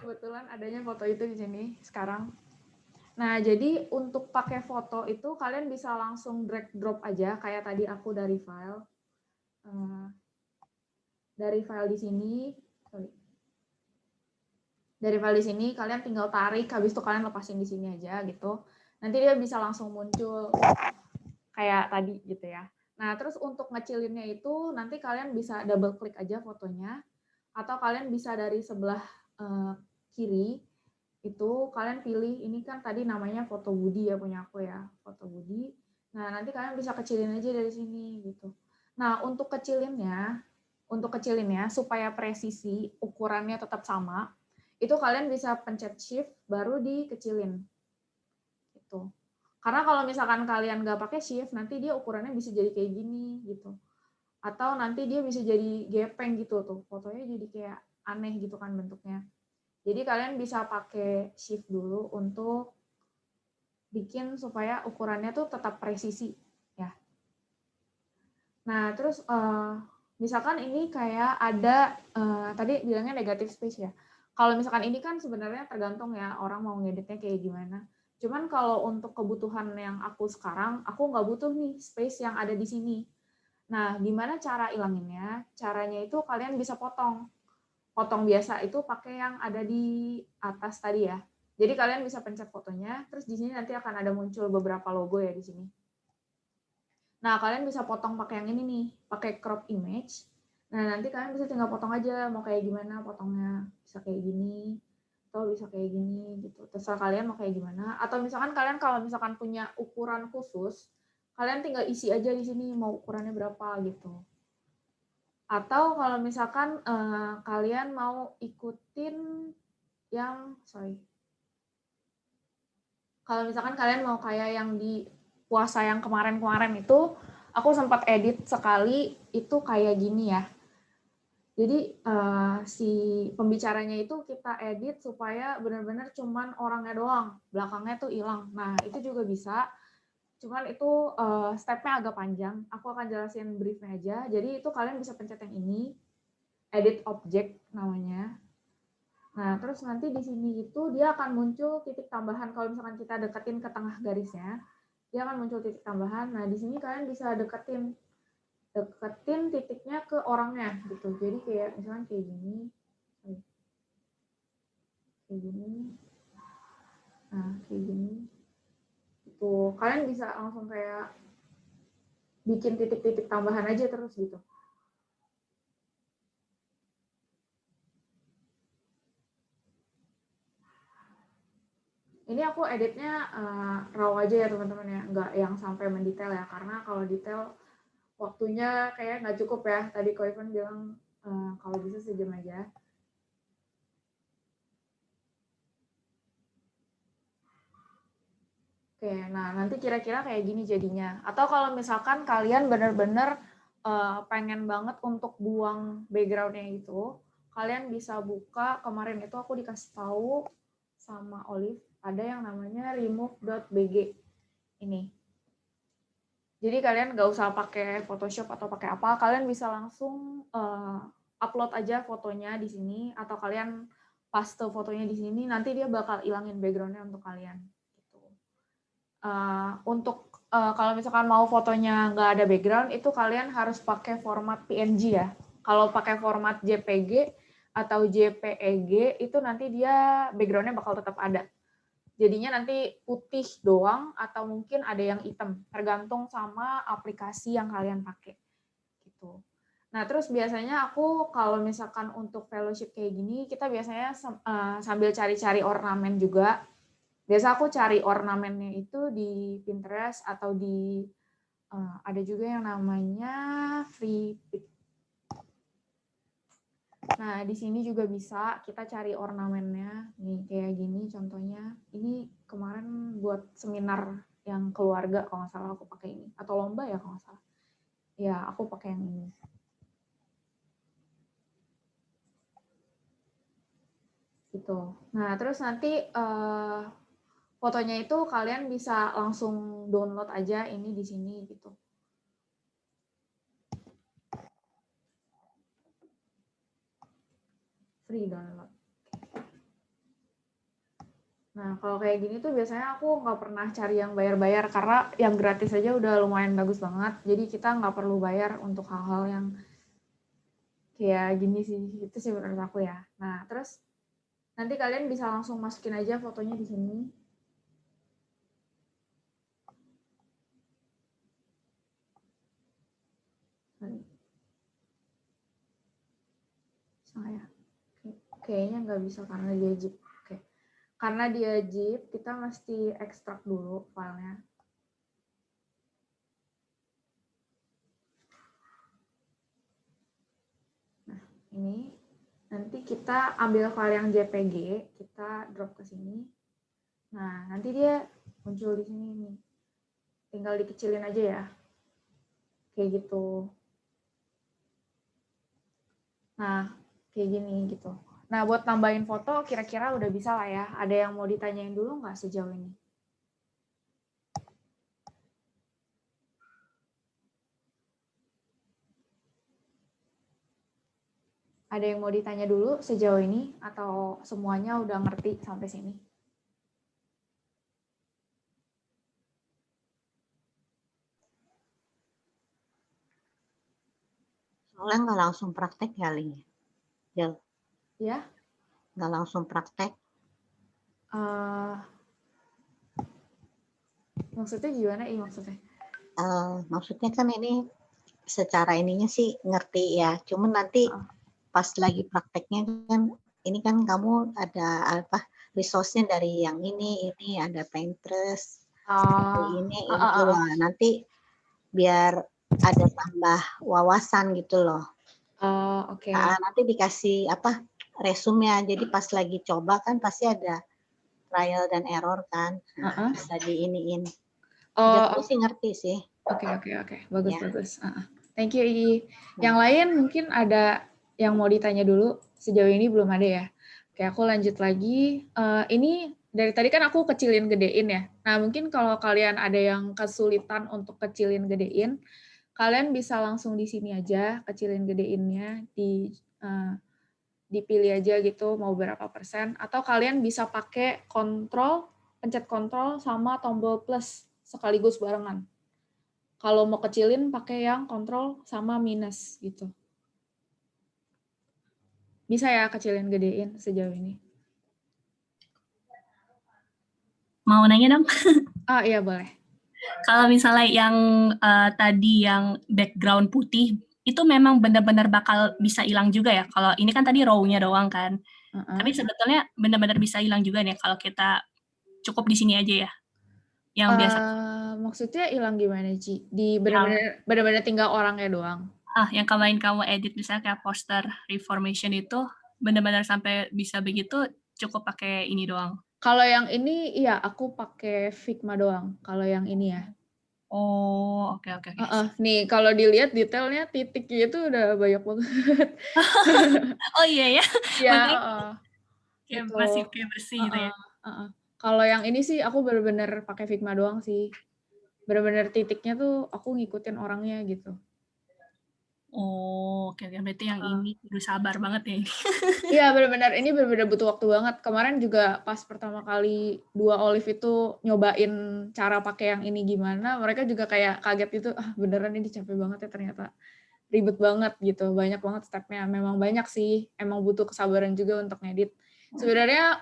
Speaker 2: Kebetulan adanya foto itu di sini sekarang. Nah, jadi untuk pakai foto itu kalian bisa langsung drag drop aja, kayak tadi aku dari file. Dari file di sini, dari file di sini kalian tinggal tarik, habis itu kalian lepasin di sini aja gitu. Nanti dia bisa langsung muncul kayak tadi gitu ya. Nah, terus untuk ngecilinnya itu nanti kalian bisa double klik aja fotonya, atau kalian bisa dari sebelah kiri itu kalian pilih, ini kan tadi namanya foto Budi ya, punya aku ya, foto Budi. Nah, nanti kalian bisa kecilin aja dari sini gitu. Nah, untuk kecilinnya supaya presisi ukurannya tetap sama, itu kalian bisa pencet shift baru dikecilin gitu. Karena kalau misalkan kalian nggak pakai shift, nanti dia ukurannya bisa jadi kayak gini gitu. Atau nanti dia bisa jadi gepeng gitu tuh, fotonya jadi kayak aneh gitu kan bentuknya. Jadi kalian bisa pakai shift dulu untuk bikin supaya ukurannya tuh tetap presisi ya. Nah, terus misalkan ini kayak ada tadi bilangnya negative space ya. Kalau misalkan ini kan sebenarnya tergantung ya orang mau ngeditnya kayak gimana. Cuman kalau untuk kebutuhan yang aku sekarang, aku nggak butuh nih space yang ada di sini. Nah, gimana cara ilanginnya? Caranya itu kalian bisa potong. Potong biasa itu pakai yang ada di atas tadi ya. Jadi kalian bisa pencet fotonya, terus di sini nanti akan ada muncul beberapa logo ya di sini. Nah, kalian bisa potong pakai yang ini nih, pakai crop image. Nah, nanti kalian bisa tinggal potong aja mau kayak gimana potongnya. Bisa kayak gini, atau bisa kayak gini gitu. Terserah kalian mau kayak gimana. Atau misalkan kalian kalau misalkan punya ukuran khusus, kalian tinggal isi aja di sini mau ukurannya berapa gitu. Atau kalau misalkan kalian mau ikutin yang, kalau misalkan kalian mau kayak yang di puasa yang kemarin-kemarin itu, aku sempat edit sekali itu kayak gini ya. Jadi si pembicaranya itu kita edit supaya benar-benar cuman orangnya doang, belakangnya tuh hilang. Nah itu juga bisa, cuman itu stepnya agak panjang. Aku akan jelasin briefnya aja. Jadi itu kalian bisa pencet yang ini, edit object namanya. Nah terus nanti di sini itu dia akan muncul titik tambahan. Kalau misalkan kita deketin ke tengah garisnya, dia akan muncul titik tambahan. Nah di sini kalian bisa deketin titiknya ke orangnya gitu. Jadi kayak misalkan kayak gini, nah kayak gini. Itu kalian bisa langsung kayak bikin titik-titik tambahan aja terus gitu. Ini aku editnya raw aja ya teman-teman ya, nggak yang sampai mendetail ya, karena kalau detail waktunya kayak nggak cukup ya. Tadi Ko Ivan bilang kalau bisa sejam aja. Oke, nah nanti kira-kira kayak gini jadinya. Atau kalau misalkan kalian benar-benar pengen banget untuk buang background-nya itu, kalian bisa buka, kemarin itu aku dikasih tahu sama Olive, ada yang namanya remove.bg ini. Jadi kalian nggak usah pakai Photoshop atau pakai apa, kalian bisa langsung upload aja fotonya di sini, atau kalian paste fotonya di sini, nanti dia bakal ilangin background-nya untuk kalian. Gitu. Untuk kalau misalkan mau fotonya nggak ada background, itu kalian harus pakai format PNG ya. Kalau pakai format JPG atau JPEG, itu nanti dia background-nya bakal tetap ada. Jadinya nanti putih doang atau mungkin ada yang hitam, tergantung sama aplikasi yang kalian pakai. Gitu. Nah, terus biasanya aku kalau misalkan untuk fellowship kayak gini, kita biasanya sambil cari-cari ornamen juga. Biasa aku cari ornamennya itu di Pinterest atau di ada juga yang namanya Free Pick. Nah, di sini juga bisa kita cari ornamennya. Nih, kayak gini contohnya. Ini kemarin buat seminar yang keluarga, kalau nggak salah aku pakai ini. Atau lomba ya, kalau nggak salah. Ya, aku pakai yang ini. Gitu. Nah, terus nanti fotonya itu kalian bisa langsung download aja ini di sini gitu. Free download. Nah, kalau kayak gini tuh biasanya aku nggak pernah cari yang bayar-bayar, karena yang gratis aja udah lumayan bagus banget. Jadi kita nggak perlu bayar untuk hal-hal yang kayak gini sih. Itu sih menurut aku ya. Nah, terus nanti kalian bisa langsung masukin aja fotonya di sini. Saya kayaknya nggak bisa karena dia zip. Oke. Karena dia zip, kita mesti ekstrak dulu filenya. Nah, ini nanti kita ambil file yang JPG, kita drop ke sini. Nah, nanti dia muncul di sini nih. Tinggal dikecilin aja ya. Kayak gitu. Nah, kayak gini gitu. Nah, buat nambahin foto kira-kira udah bisa lah ya. Ada yang mau ditanyain dulu nggak sejauh ini? Ada yang mau ditanya dulu sejauh ini atau semuanya udah ngerti sampai sini?
Speaker 5: Soalnya nggak langsung praktek kali ya.
Speaker 2: Ya?
Speaker 5: Nggak langsung praktek.
Speaker 2: Maksudnya gimana? Maksudnya?
Speaker 5: Maksudnya kan ini secara ininya sih ngerti ya. Cuman nanti pas lagi prakteknya kan, ini kan kamu ada apa resource-nya dari yang ini ada Pinterest, ini itu loh. Nanti biar ada tambah wawasan gitu loh.
Speaker 2: Oke.
Speaker 5: Nanti dikasih apa resume-nya. Jadi pas lagi coba kan pasti ada trial dan error kan. Bisa diiniin. Jadi sih ngerti sih.
Speaker 2: Oke. Bagus. Thank you, Ii. Yang lain mungkin ada yang mau ditanya dulu. Sejauh ini belum ada ya. Oke, aku lanjut lagi. Ini dari tadi kan aku kecilin gedein ya. Nah, mungkin kalau kalian ada yang kesulitan untuk kecilin gedein, kalian bisa langsung di sini aja, kecilin gedeinnya, dipilih aja gitu mau berapa persen. Atau kalian bisa pakai pencet kontrol sama tombol plus sekaligus barengan. Kalau mau kecilin pakai yang kontrol sama minus gitu. Bisa ya kecilin gedein sejauh ini.
Speaker 6: Mau nanya dong?
Speaker 2: Iya boleh.
Speaker 6: Kalau misalnya yang tadi yang background putih, itu memang benar-benar bakal bisa hilang juga ya? Kalau ini kan tadi row-nya doang kan. Tapi sebetulnya benar-benar bisa hilang juga nih kalau kita cukup di sini aja ya? Yang biasa.
Speaker 2: Maksudnya hilang gimana, Ci? Di benar-benar tinggal orangnya doang?
Speaker 6: Yang kemarin kamu edit misalnya kayak poster reformation itu, benar-benar sampai bisa begitu cukup pakai ini doang?
Speaker 2: Kalau yang ini, iya aku pakai Figma doang. Kalau yang ini ya.
Speaker 6: Oh, oke.
Speaker 2: Nih, kalau dilihat detailnya titiknya itu udah banyak banget.
Speaker 6: Oh iya ya?
Speaker 2: Iya.
Speaker 6: Kayak masih kayak bersih gitu ya?
Speaker 2: Kalau yang ini sih aku benar-benar pakai Figma doang sih. Benar-benar titiknya tuh aku ngikutin orangnya gitu.
Speaker 6: Oh, oke. Berarti yang ini udah sabar banget ya.
Speaker 2: Iya, benar-benar ini benar-benar butuh waktu banget. Kemarin juga pas pertama kali Dua Olive itu nyobain cara pakai yang ini gimana, mereka juga kayak kaget gitu, beneran ini capek banget ya ternyata. Ribet banget gitu, banyak banget step-nya. Memang banyak sih, emang butuh kesabaran juga untuk ngedit. Sebenarnya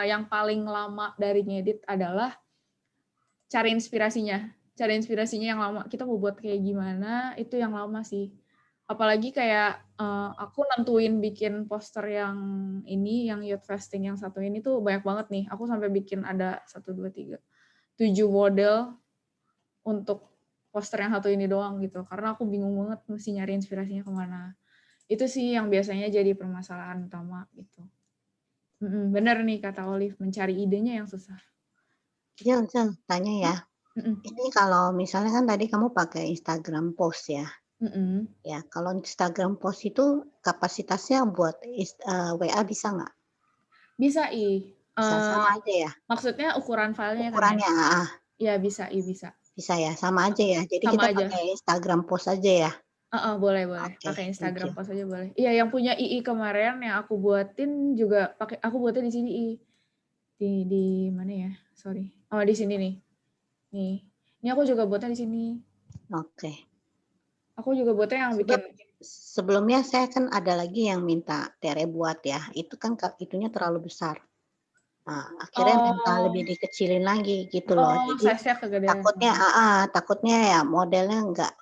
Speaker 2: yang paling lama dari ngedit adalah cari inspirasinya. Cari inspirasinya yang lama. Kita mau buat kayak gimana, itu yang lama sih. Apalagi kayak aku nentuin bikin poster yang ini, yang youth fasting yang satu ini tuh banyak banget nih. Aku sampai bikin ada 1, 2, 3, 7 model untuk poster yang satu ini doang gitu. Karena aku bingung banget mesti nyari inspirasinya kemana. Itu sih yang biasanya jadi permasalahan utama gitu. Bener nih kata Olive, mencari idenya yang susah.
Speaker 5: Jel, tanya ya. Ini kalau misalnya kan tadi kamu pakai Instagram post ya. Ya, kalau Instagram post itu kapasitasnya buat WA bisa nggak?
Speaker 2: Bisa,
Speaker 5: Bisa, sama aja ya?
Speaker 2: Maksudnya ukuran filenya
Speaker 5: ukurannya,
Speaker 2: kan ya? Iya, bisa.
Speaker 5: Bisa ya, sama aja ya. Jadi
Speaker 2: sama
Speaker 5: kita
Speaker 2: aja.
Speaker 5: pakai Instagram post aja ya?
Speaker 2: Boleh. Pakai Instagram post aja boleh. Iya, yang punya II kemarin yang aku buatin juga aku buatnya di sini di mana ya? Sorry. Di sini nih. Nih. Ini aku juga buatnya di sini.
Speaker 5: Oke.
Speaker 2: Aku juga buatnya yang bikin.
Speaker 5: Sebelumnya saya kan ada lagi yang minta Tere buat ya. Itu kan itunya terlalu besar. Nah, akhirnya minta lebih dikecilin lagi gitu loh. Jadi takutnya ya modelnya nggak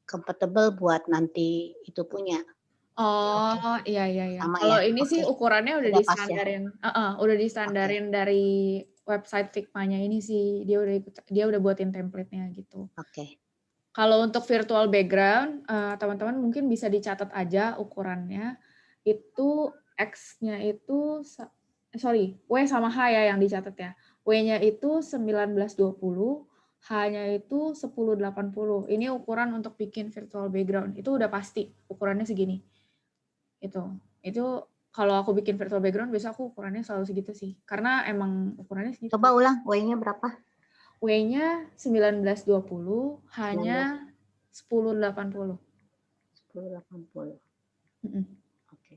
Speaker 5: compatible buat nanti itu punya.
Speaker 2: Iya.
Speaker 5: Sama
Speaker 2: Kalau
Speaker 5: ya?
Speaker 2: ini sih ukurannya udah distandarin. Udah distandarin dari website Figma-nya ini sih. Dia udah buatin template-nya gitu.
Speaker 5: Oke.
Speaker 2: Kalau untuk virtual background, teman-teman mungkin bisa dicatat aja ukurannya. Itu X-nya itu W sama H ya yang dicatat ya. W-nya itu 1920, H-nya itu 1080. Ini ukuran untuk bikin virtual background. Itu udah pasti ukurannya segini. Itu kalau aku bikin virtual background biasa aku ukurannya selalu segitu sih. Karena emang ukurannya segitu.
Speaker 5: Coba ulang, W-nya berapa?
Speaker 2: W-nya 1920, H-nya 1080.
Speaker 5: 1080. Oke.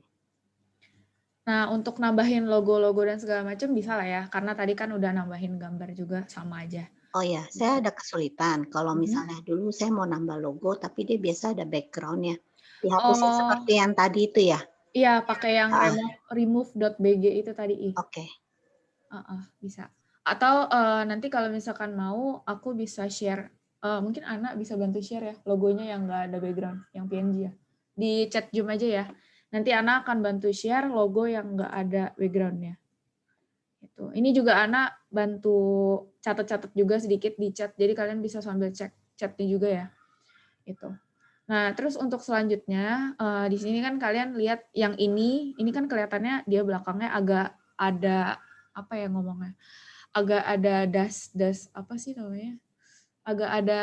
Speaker 2: Nah, untuk nambahin logo-logo dan segala macam bisa lah ya, karena tadi kan udah nambahin gambar juga sama aja.
Speaker 5: Oh ya, saya ada kesulitan. Kalau
Speaker 2: Mhm.
Speaker 5: misalnya dulu saya mau nambah logo, tapi dia biasa ada background-nya. Dihapusin
Speaker 2: Oh,
Speaker 5: seperti yang tadi itu ya?
Speaker 2: iya pakai yang
Speaker 5: Ah,
Speaker 2: remove.bg itu tadi.
Speaker 5: oke.
Speaker 2: Bisa. Atau nanti kalau misalkan mau, aku bisa share. Mungkin Ana bisa bantu share ya logonya yang nggak ada background, yang PNG ya. Di chat Zoom aja ya. Nanti Ana akan bantu share logo yang nggak ada backgroundnya. Gitu. Ini juga Ana bantu catat-catat juga sedikit di chat, jadi kalian bisa sambil cek chatnya juga ya. Gitu. Nah, terus untuk selanjutnya di sini kan kalian lihat yang ini kan kelihatannya dia belakangnya agak ada apa ya ngomongnya? Agak ada das apa sih namanya? Agak ada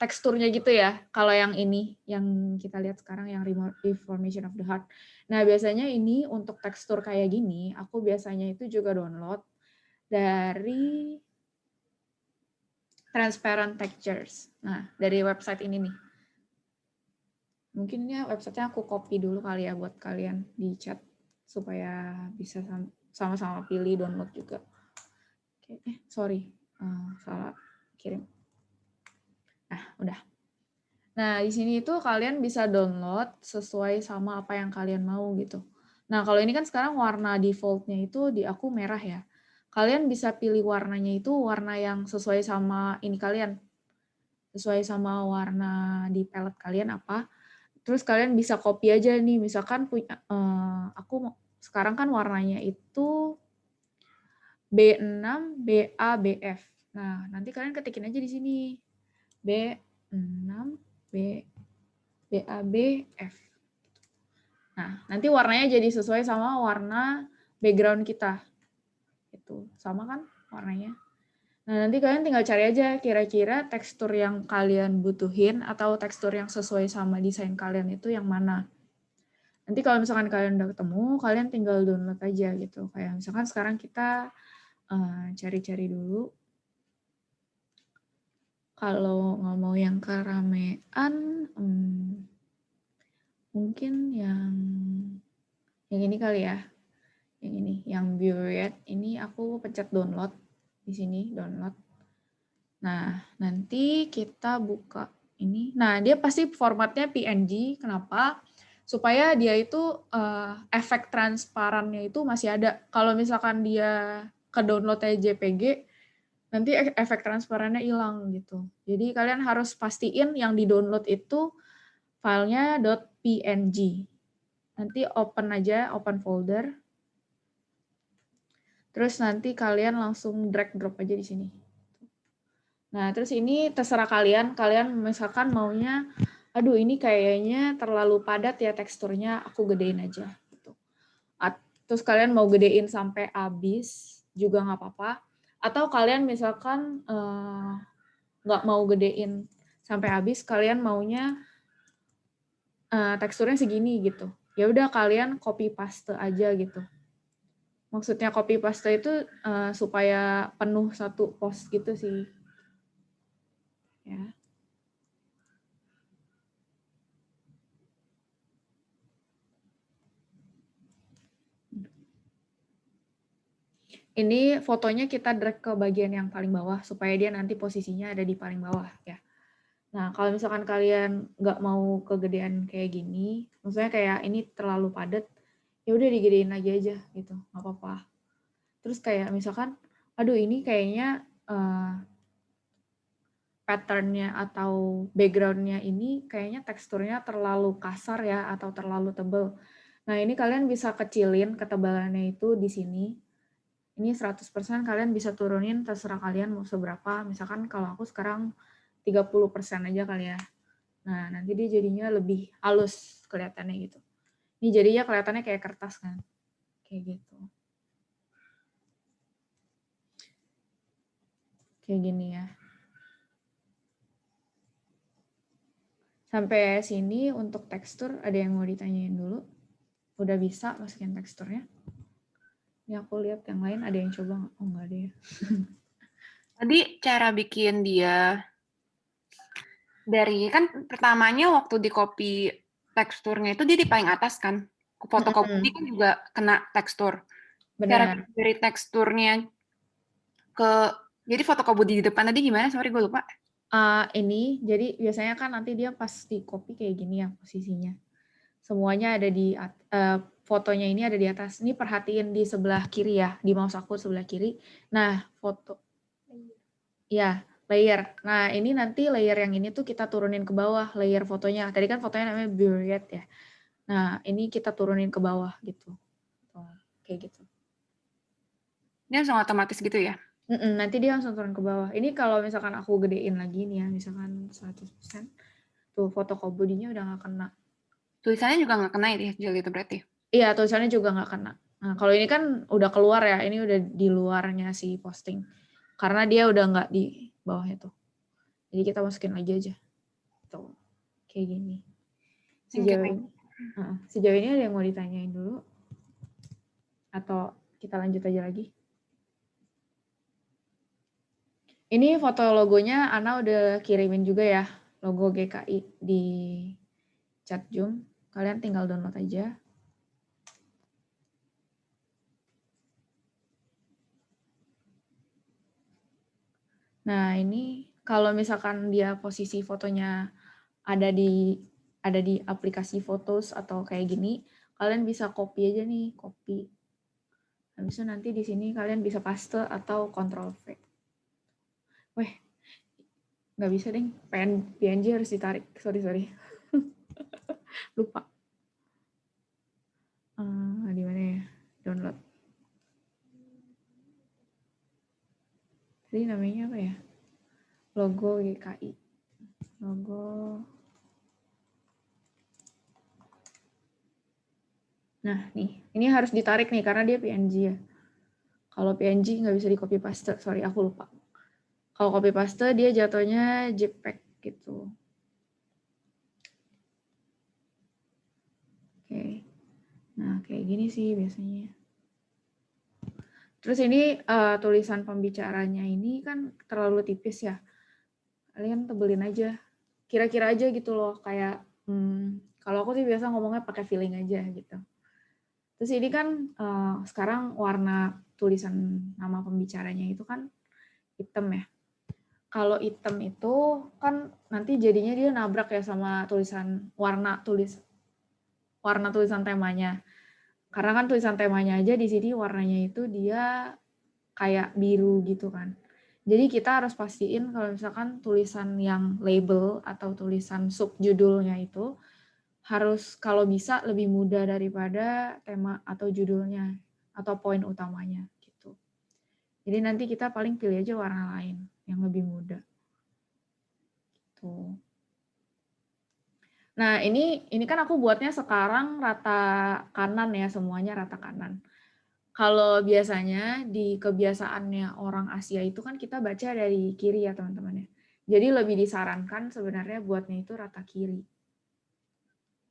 Speaker 2: teksturnya gitu ya. Kalau yang ini yang kita lihat sekarang yang Reformation of the Heart. Nah, biasanya ini untuk tekstur kayak gini, aku biasanya itu juga download dari Transparent Textures. Nah, dari website ini nih. Mungkin ya websitenya aku copy dulu kali ya buat kalian di chat supaya bisa sama-sama pilih download juga. Oke, sorry, salah kirim. Nah, udah. Nah, di sini itu kalian bisa download sesuai sama apa yang kalian mau gitu. Nah, kalau ini kan sekarang warna default-nya itu di aku merah ya. Kalian bisa pilih warnanya itu warna yang sesuai sama ini kalian. Sesuai sama warna di palette kalian apa. Terus kalian bisa copy aja nih, misalkan punya aku sekarang kan warnanya itu B6, BA, BF. Nah, nanti kalian ketikin aja di sini. B6, BA, BF. Nah, nanti warnanya jadi sesuai sama warna background kita. Itu sama kan warnanya? Nah, nanti kalian tinggal cari aja kira-kira tekstur yang kalian butuhin atau tekstur yang sesuai sama desain kalian itu yang mana. Nanti kalau misalkan kalian udah ketemu, kalian tinggal download aja gitu. Kayak misalkan sekarang kita cari-cari dulu. Kalau nggak mau yang keramean, mungkin yang ini kali ya. Yang ini, yang Buried. Ini aku pencet download. Di sini, download. Nah, nanti kita buka ini. Nah, dia pasti formatnya PNG. Kenapa? Supaya dia itu efek transparannya itu masih ada. Kalau misalkan dia ke downloadnya JPG, nanti efek transparannya hilang gitu. Jadi kalian harus pastiin yang di download itu filenya .png. Nanti open aja, open folder. Terus nanti kalian langsung drag drop aja di sini. Nah, terus ini terserah kalian misalkan maunya, aduh ini kayaknya terlalu padat ya teksturnya, aku gedein aja. Gitu. Terus kalian mau gedein sampai habis juga nggak apa-apa. Atau kalian misalkan nggak mau gedein sampai habis, kalian maunya teksturnya segini gitu. Ya udah kalian copy paste aja gitu. Maksudnya copy paste itu supaya penuh satu post gitu sih. Ya. Ini fotonya kita drag ke bagian yang paling bawah supaya dia nanti posisinya ada di paling bawah ya. Nah, kalau misalkan kalian nggak mau kegedean kayak gini, maksudnya kayak ini terlalu padat, ya udah digedein lagi aja gitu, nggak apa-apa. Terus kayak misalkan, aduh ini kayaknya pattern-nya atau background-nya ini kayaknya teksturnya terlalu kasar ya atau terlalu tebal. Nah, ini kalian bisa kecilin ketebalannya itu di sini. Ini 100% kalian bisa turunin, terserah kalian mau seberapa. Misalkan kalau aku sekarang 30% aja kali ya. Nah, nanti dia jadinya lebih halus kelihatannya gitu. Ini jadinya kelihatannya kayak kertas kan. Kayak gitu. Kayak gini ya. Sampai sini untuk tekstur, ada yang mau ditanyain dulu? Udah bisa masukin teksturnya? Ini aku lihat yang lain ada yang coba nggak? Oh, nggak ada ya.
Speaker 7: Tadi cara bikin dia dari kan pertamanya waktu di copy teksturnya itu dia di paling atas kan. Photocopy kan juga kena tekstur. Cara
Speaker 2: Benar.
Speaker 7: dari teksturnya ke jadi photocopy di depan tadi gimana? Sorry gue lupa.
Speaker 2: Ini jadi biasanya kan nanti dia pas di copy kayak gini ya posisinya. Semuanya ada di fotonya ini ada di atas. Ini perhatiin di sebelah kiri ya, di mouse aku sebelah kiri. Nah, foto. Ya, layer. Nah, ini nanti layer yang ini tuh kita turunin ke bawah, layer fotonya. Tadi kan fotonya namanya buried ya. Nah, ini kita turunin ke bawah gitu. Tuh, kayak gitu.
Speaker 7: Ini langsung otomatis gitu ya?
Speaker 2: Nanti dia langsung turun ke bawah. Ini kalau misalkan aku gedein lagi nih ya, misalkan 100%, tuh foto bodinya udah nggak kena.
Speaker 7: Tulisannya juga nggak kena ya, Jel, itu berarti?
Speaker 2: Iya, tulisannya juga nggak kena. Nah, kalau ini kan udah keluar ya, ini udah di luarnya si posting. Karena dia udah nggak di bawahnya tuh. Jadi kita masukin lagi aja. Tuh, kayak gini. Sejauh ini ada yang mau ditanyain dulu? Atau kita lanjut aja lagi? Ini foto logonya Ana udah kirimin juga ya, logo GKI di chat Zoom. Kalian tinggal download aja. Nah, ini kalau misalkan dia posisi fotonya ada di aplikasi Photos atau kayak gini, kalian bisa copy aja nih, copy. Habis itu nanti di sini kalian bisa paste atau Ctrl V. Weh, nggak bisa deh, PNG harus ditarik. Sorry. Lupa. Di mana ya? Download. Tadi namanya apa ya? Logo GKI. Logo. Nah, nih. Ini harus ditarik nih, karena dia PNG ya. Kalau PNG nggak bisa di copy paste. Sorry, aku lupa. Kalau copy paste, dia jatuhnya JPEG gitu. Oke. Nah, kayak gini sih biasanya. Terus ini tulisan pembicaranya ini kan terlalu tipis ya. Kalian tebelin aja. Kira-kira aja gitu loh. Kayak, kalau aku sih biasa ngomongnya pakai feeling aja gitu. Terus ini kan sekarang warna tulisan nama pembicaranya itu kan hitam ya. Kalau hitam itu kan nanti jadinya dia nabrak ya sama tulisan warna tulisan temanya. Karena kan tulisan temanya aja di sini warnanya itu dia kayak biru gitu kan. Jadi kita harus pastiin kalau misalkan tulisan yang label atau tulisan subjudulnya itu harus kalau bisa lebih mudah daripada tema atau judulnya atau poin utamanya gitu. Jadi nanti kita paling pilih aja warna lain yang lebih mudah. Tuh. Nah, ini kan aku buatnya sekarang rata kanan ya, semuanya rata kanan. Kalau biasanya di kebiasaannya orang Asia itu kan kita baca dari kiri ya teman-teman ya. Jadi lebih disarankan sebenarnya buatnya itu rata kiri.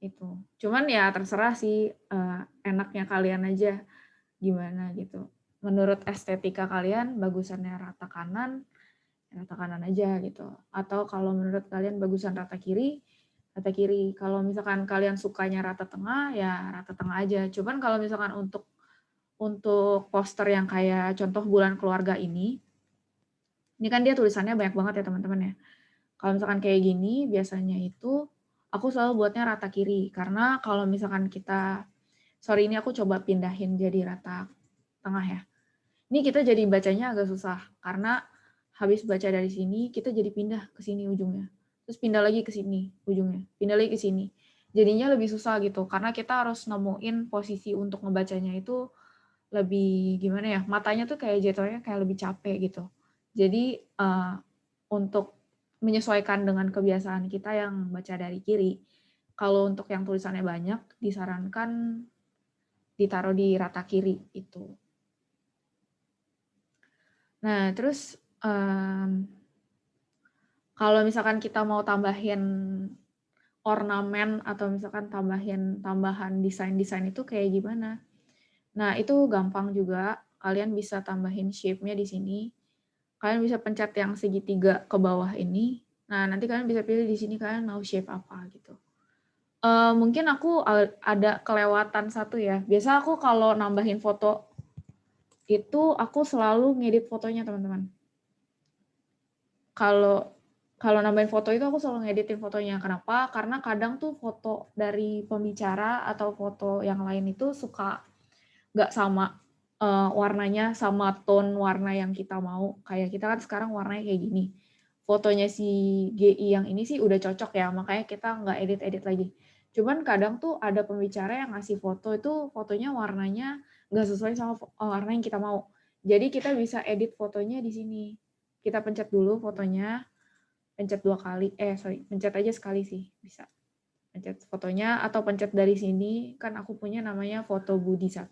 Speaker 2: Itu. Cuman ya terserah sih enaknya kalian aja gimana gitu. Menurut estetika kalian bagusannya rata kanan aja gitu. Atau kalau menurut kalian bagusan rata kiri. Kalau misalkan kalian sukanya rata tengah, ya rata tengah aja. Cuman kalau misalkan untuk poster yang kayak contoh bulan keluarga ini kan dia tulisannya banyak banget ya teman-teman ya. Kalau misalkan kayak gini, biasanya itu aku selalu buatnya rata kiri. Karena kalau misalkan ini aku coba pindahin jadi rata tengah ya. Ini kita jadi bacanya agak susah. Karena habis baca dari sini, kita jadi pindah ke sini ujungnya. Terus pindah lagi ke sini ujungnya. Pindah lagi ke sini. Jadinya lebih susah gitu. Karena kita harus nemuin posisi untuk ngebacanya itu lebih gimana ya, matanya tuh kayak jatuhnya kayak lebih capek gitu. Jadi untuk menyesuaikan dengan kebiasaan kita yang baca dari kiri, kalau untuk yang tulisannya banyak, disarankan ditaruh di rata kiri itu. Nah, terus kalau misalkan kita mau tambahin ornamen atau misalkan tambahan desain-desain itu kayak gimana? Nah, itu gampang juga. Kalian bisa tambahin shape-nya di sini. Kalian bisa pencet yang segitiga ke bawah ini. Nah, nanti kalian bisa pilih di sini kalian mau shape apa gitu. Mungkin aku ada kelewatan satu ya. Biasa aku kalau nambahin foto itu aku selalu ngedit fotonya, teman-teman. Kalau nambahin foto itu aku selalu ngeditin fotonya. Kenapa? Karena kadang tuh foto dari pembicara atau foto yang lain itu suka nggak sama warnanya, sama tone warna yang kita mau. Kayak kita kan sekarang warnanya kayak gini. Fotonya si GI yang ini sih udah cocok ya, makanya kita nggak edit-edit lagi. Cuman kadang tuh ada pembicara yang ngasih foto itu fotonya warnanya nggak sesuai sama warna yang kita mau. Jadi kita bisa edit fotonya di sini. Kita pencet dulu fotonya, pencet 2 kali, pencet aja sekali sih, bisa. Pencet fotonya atau pencet dari sini, kan aku punya namanya foto Budi 1,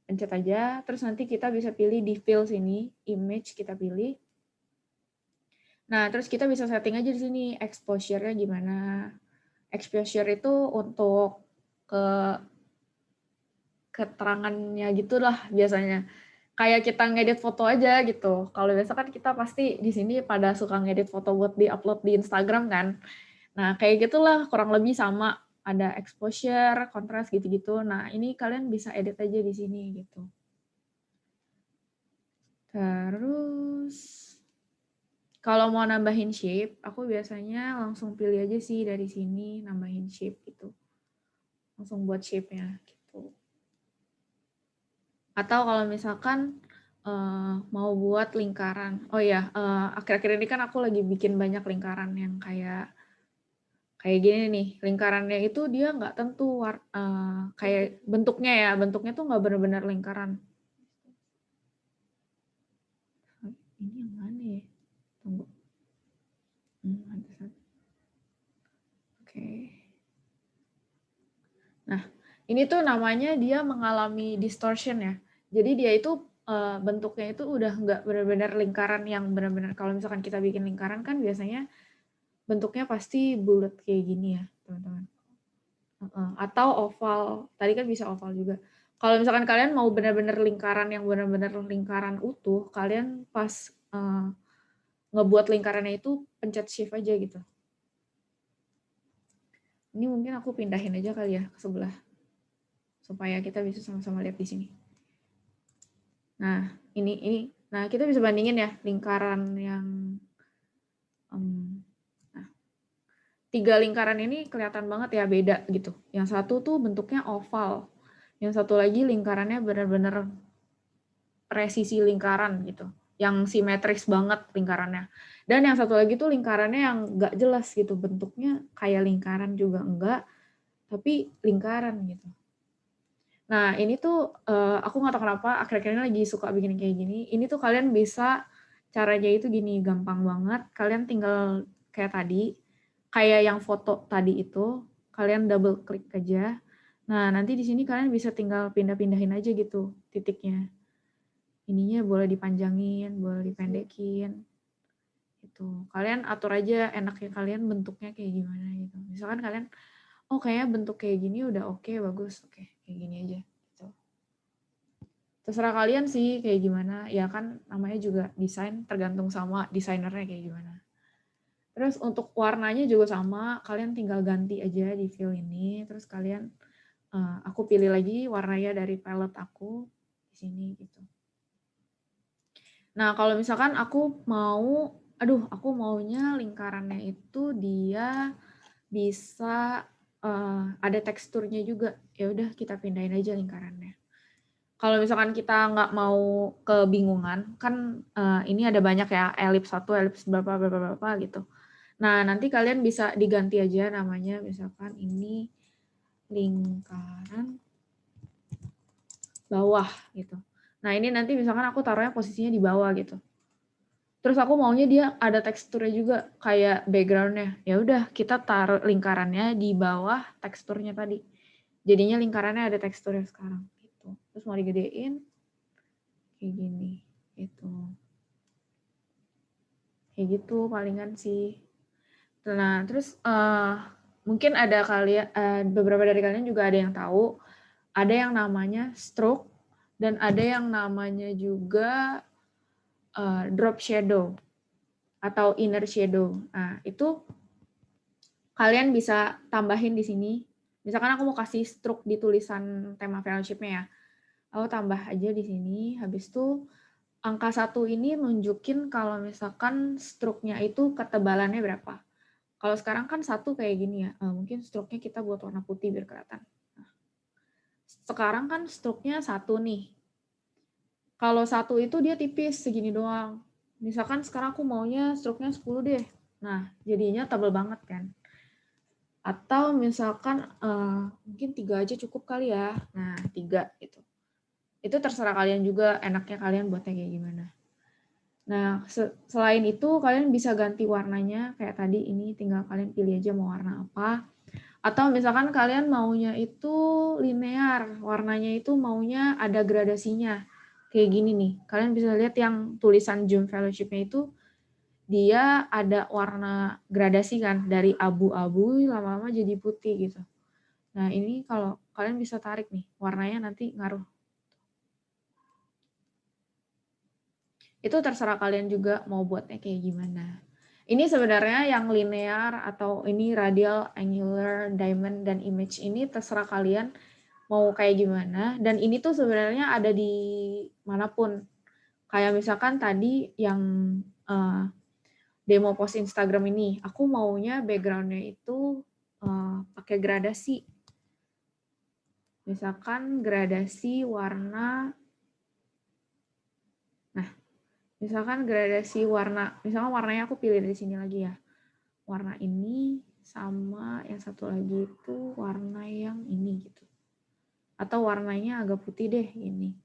Speaker 2: pencet aja, terus nanti kita bisa pilih di fill sini, image kita pilih. Nah, terus kita bisa setting aja di sini, exposure-nya gimana. Exposure itu untuk keterangannya gitulah biasanya. Kayak kita ngedit foto aja gitu. Kalau biasa kan kita pasti di sini pada suka ngedit foto buat di-upload di Instagram kan. Nah, kayak gitulah kurang lebih sama. Ada exposure, kontras gitu-gitu. Nah, ini kalian bisa edit aja di sini gitu. Terus, kalau mau nambahin shape, aku biasanya langsung pilih aja sih dari sini, nambahin shape gitu. Langsung buat shape-nya gitu. Atau kalau misalkan mau buat lingkaran. Oh ya, akhir-akhir ini kan aku lagi bikin banyak lingkaran yang kayak gini nih. Lingkarannya itu dia nggak tentu kayak bentuknya ya. Bentuknya tuh nggak benar-benar lingkaran. Ini yang mana ya? Tunggu. Oke. Nah, ini tuh namanya dia mengalami distortion ya. Jadi dia itu bentuknya itu udah nggak benar-benar lingkaran yang benar-benar, kalau misalkan kita bikin lingkaran kan biasanya bentuknya pasti bulat kayak gini ya, teman-teman. Atau oval. Tadi kan bisa oval juga. Kalau misalkan kalian mau benar-benar lingkaran yang benar-benar lingkaran utuh, kalian pas ngebuat lingkarannya itu pencet shift aja gitu. Ini mungkin aku pindahin aja kali ya ke sebelah, supaya kita bisa sama-sama lihat di sini. Nah, ini. Nah, kita bisa bandingin ya lingkaran yang nah, 3 lingkaran ini kelihatan banget ya beda gitu. Yang satu tuh bentuknya oval. Yang satu lagi lingkarannya benar-benar presisi lingkaran gitu. Yang simetris banget lingkarannya. Dan yang satu lagi tuh lingkarannya yang nggak jelas gitu. Bentuknya kayak lingkaran juga enggak, tapi lingkaran gitu. Nah, ini tuh aku nggak tahu kenapa akhir-akhir ini lagi suka bikin kayak gini. Ini tuh kalian bisa, caranya itu gini, gampang banget. Kalian tinggal kayak tadi, kayak yang foto tadi itu, kalian double klik aja. Nah, nanti di sini kalian bisa tinggal pindah-pindahin aja gitu titiknya. Ininya boleh dipanjangin, boleh dipendekin. Gitu. Kalian atur aja enaknya kalian bentuknya kayak gimana gitu. Misalkan kalian, oh kayaknya bentuk kayak gini udah oke, bagus. Oke, kayak gini aja. Gitu. Terserah kalian sih kayak gimana. Ya kan namanya juga desain, tergantung sama desainernya kayak gimana. Terus untuk warnanya juga sama. Kalian tinggal ganti aja di fill ini. Terus kalian, aku pilih lagi warnanya dari palette aku. Di sini gitu. Nah kalau misalkan aku mau, aku maunya lingkarannya itu dia bisa ada teksturnya juga. Ya udah kita pindahin aja lingkarannya. Kalau misalkan kita nggak mau kebingungan, kan ini ada banyak ya, elips 1, elips berapa gitu. Nah, nanti kalian bisa diganti aja namanya, misalkan ini lingkaran bawah gitu. Nah, ini nanti misalkan aku taruhnya posisinya di bawah gitu. Terus aku maunya dia ada teksturnya juga, kayak background-nya. Ya udah, kita taruh lingkarannya di bawah teksturnya tadi. Jadinya lingkarannya ada teksturnya sekarang. Gitu. Terus mau digedein, kayak gini gitu. Kayak gitu palingan sih. Nah, terus mungkin ada beberapa dari kalian juga ada yang tahu, ada yang namanya stroke dan ada yang namanya juga drop shadow atau inner shadow. Nah, itu kalian bisa tambahin di sini Misalkan aku mau kasih stroke di tulisan tema fellowship-nya ya. Aku tambah aja di sini, habis itu angka 1 ini nunjukin kalau misalkan stroke-nya itu ketebalannya berapa. Kalau sekarang kan 1 kayak gini ya, mungkin stroke-nya kita buat warna putih biar kelihatan. Nah, sekarang kan stroke-nya 1 nih. Kalau 1 itu dia tipis segini doang. Misalkan sekarang aku maunya stroke-nya 10 deh. Nah, jadinya tebal banget kan. Atau misalkan mungkin 3 aja cukup kali ya. Nah, 3 gitu. Itu terserah kalian juga, enaknya kalian buatnya kayak gimana. Nah, selain itu kalian bisa ganti warnanya, kayak tadi ini tinggal kalian pilih aja mau warna apa. Atau misalkan kalian maunya itu linear, warnanya itu maunya ada gradasinya. Kayak gini nih, kalian bisa lihat yang tulisan Zoom Fellowship-nya itu, dia ada warna gradasi kan, dari abu-abu lama-lama jadi putih gitu. Nah, ini kalau kalian bisa tarik nih, warnanya nanti ngaruh. Itu terserah kalian juga mau buatnya kayak gimana. Ini sebenarnya yang linear atau ini radial, angular, diamond, dan image ini terserah kalian mau kayak gimana. Dan ini tuh sebenarnya ada di manapun. Kayak misalkan tadi yang demo post Instagram ini, aku maunya background-nya itu pakai gradasi. Misalkan gradasi warna, misalkan gradasi warna, misalkan warnanya aku pilih dari sini lagi ya. Warna ini sama yang satu lagi itu warna yang ini gitu. Atau warnanya agak putih deh ini.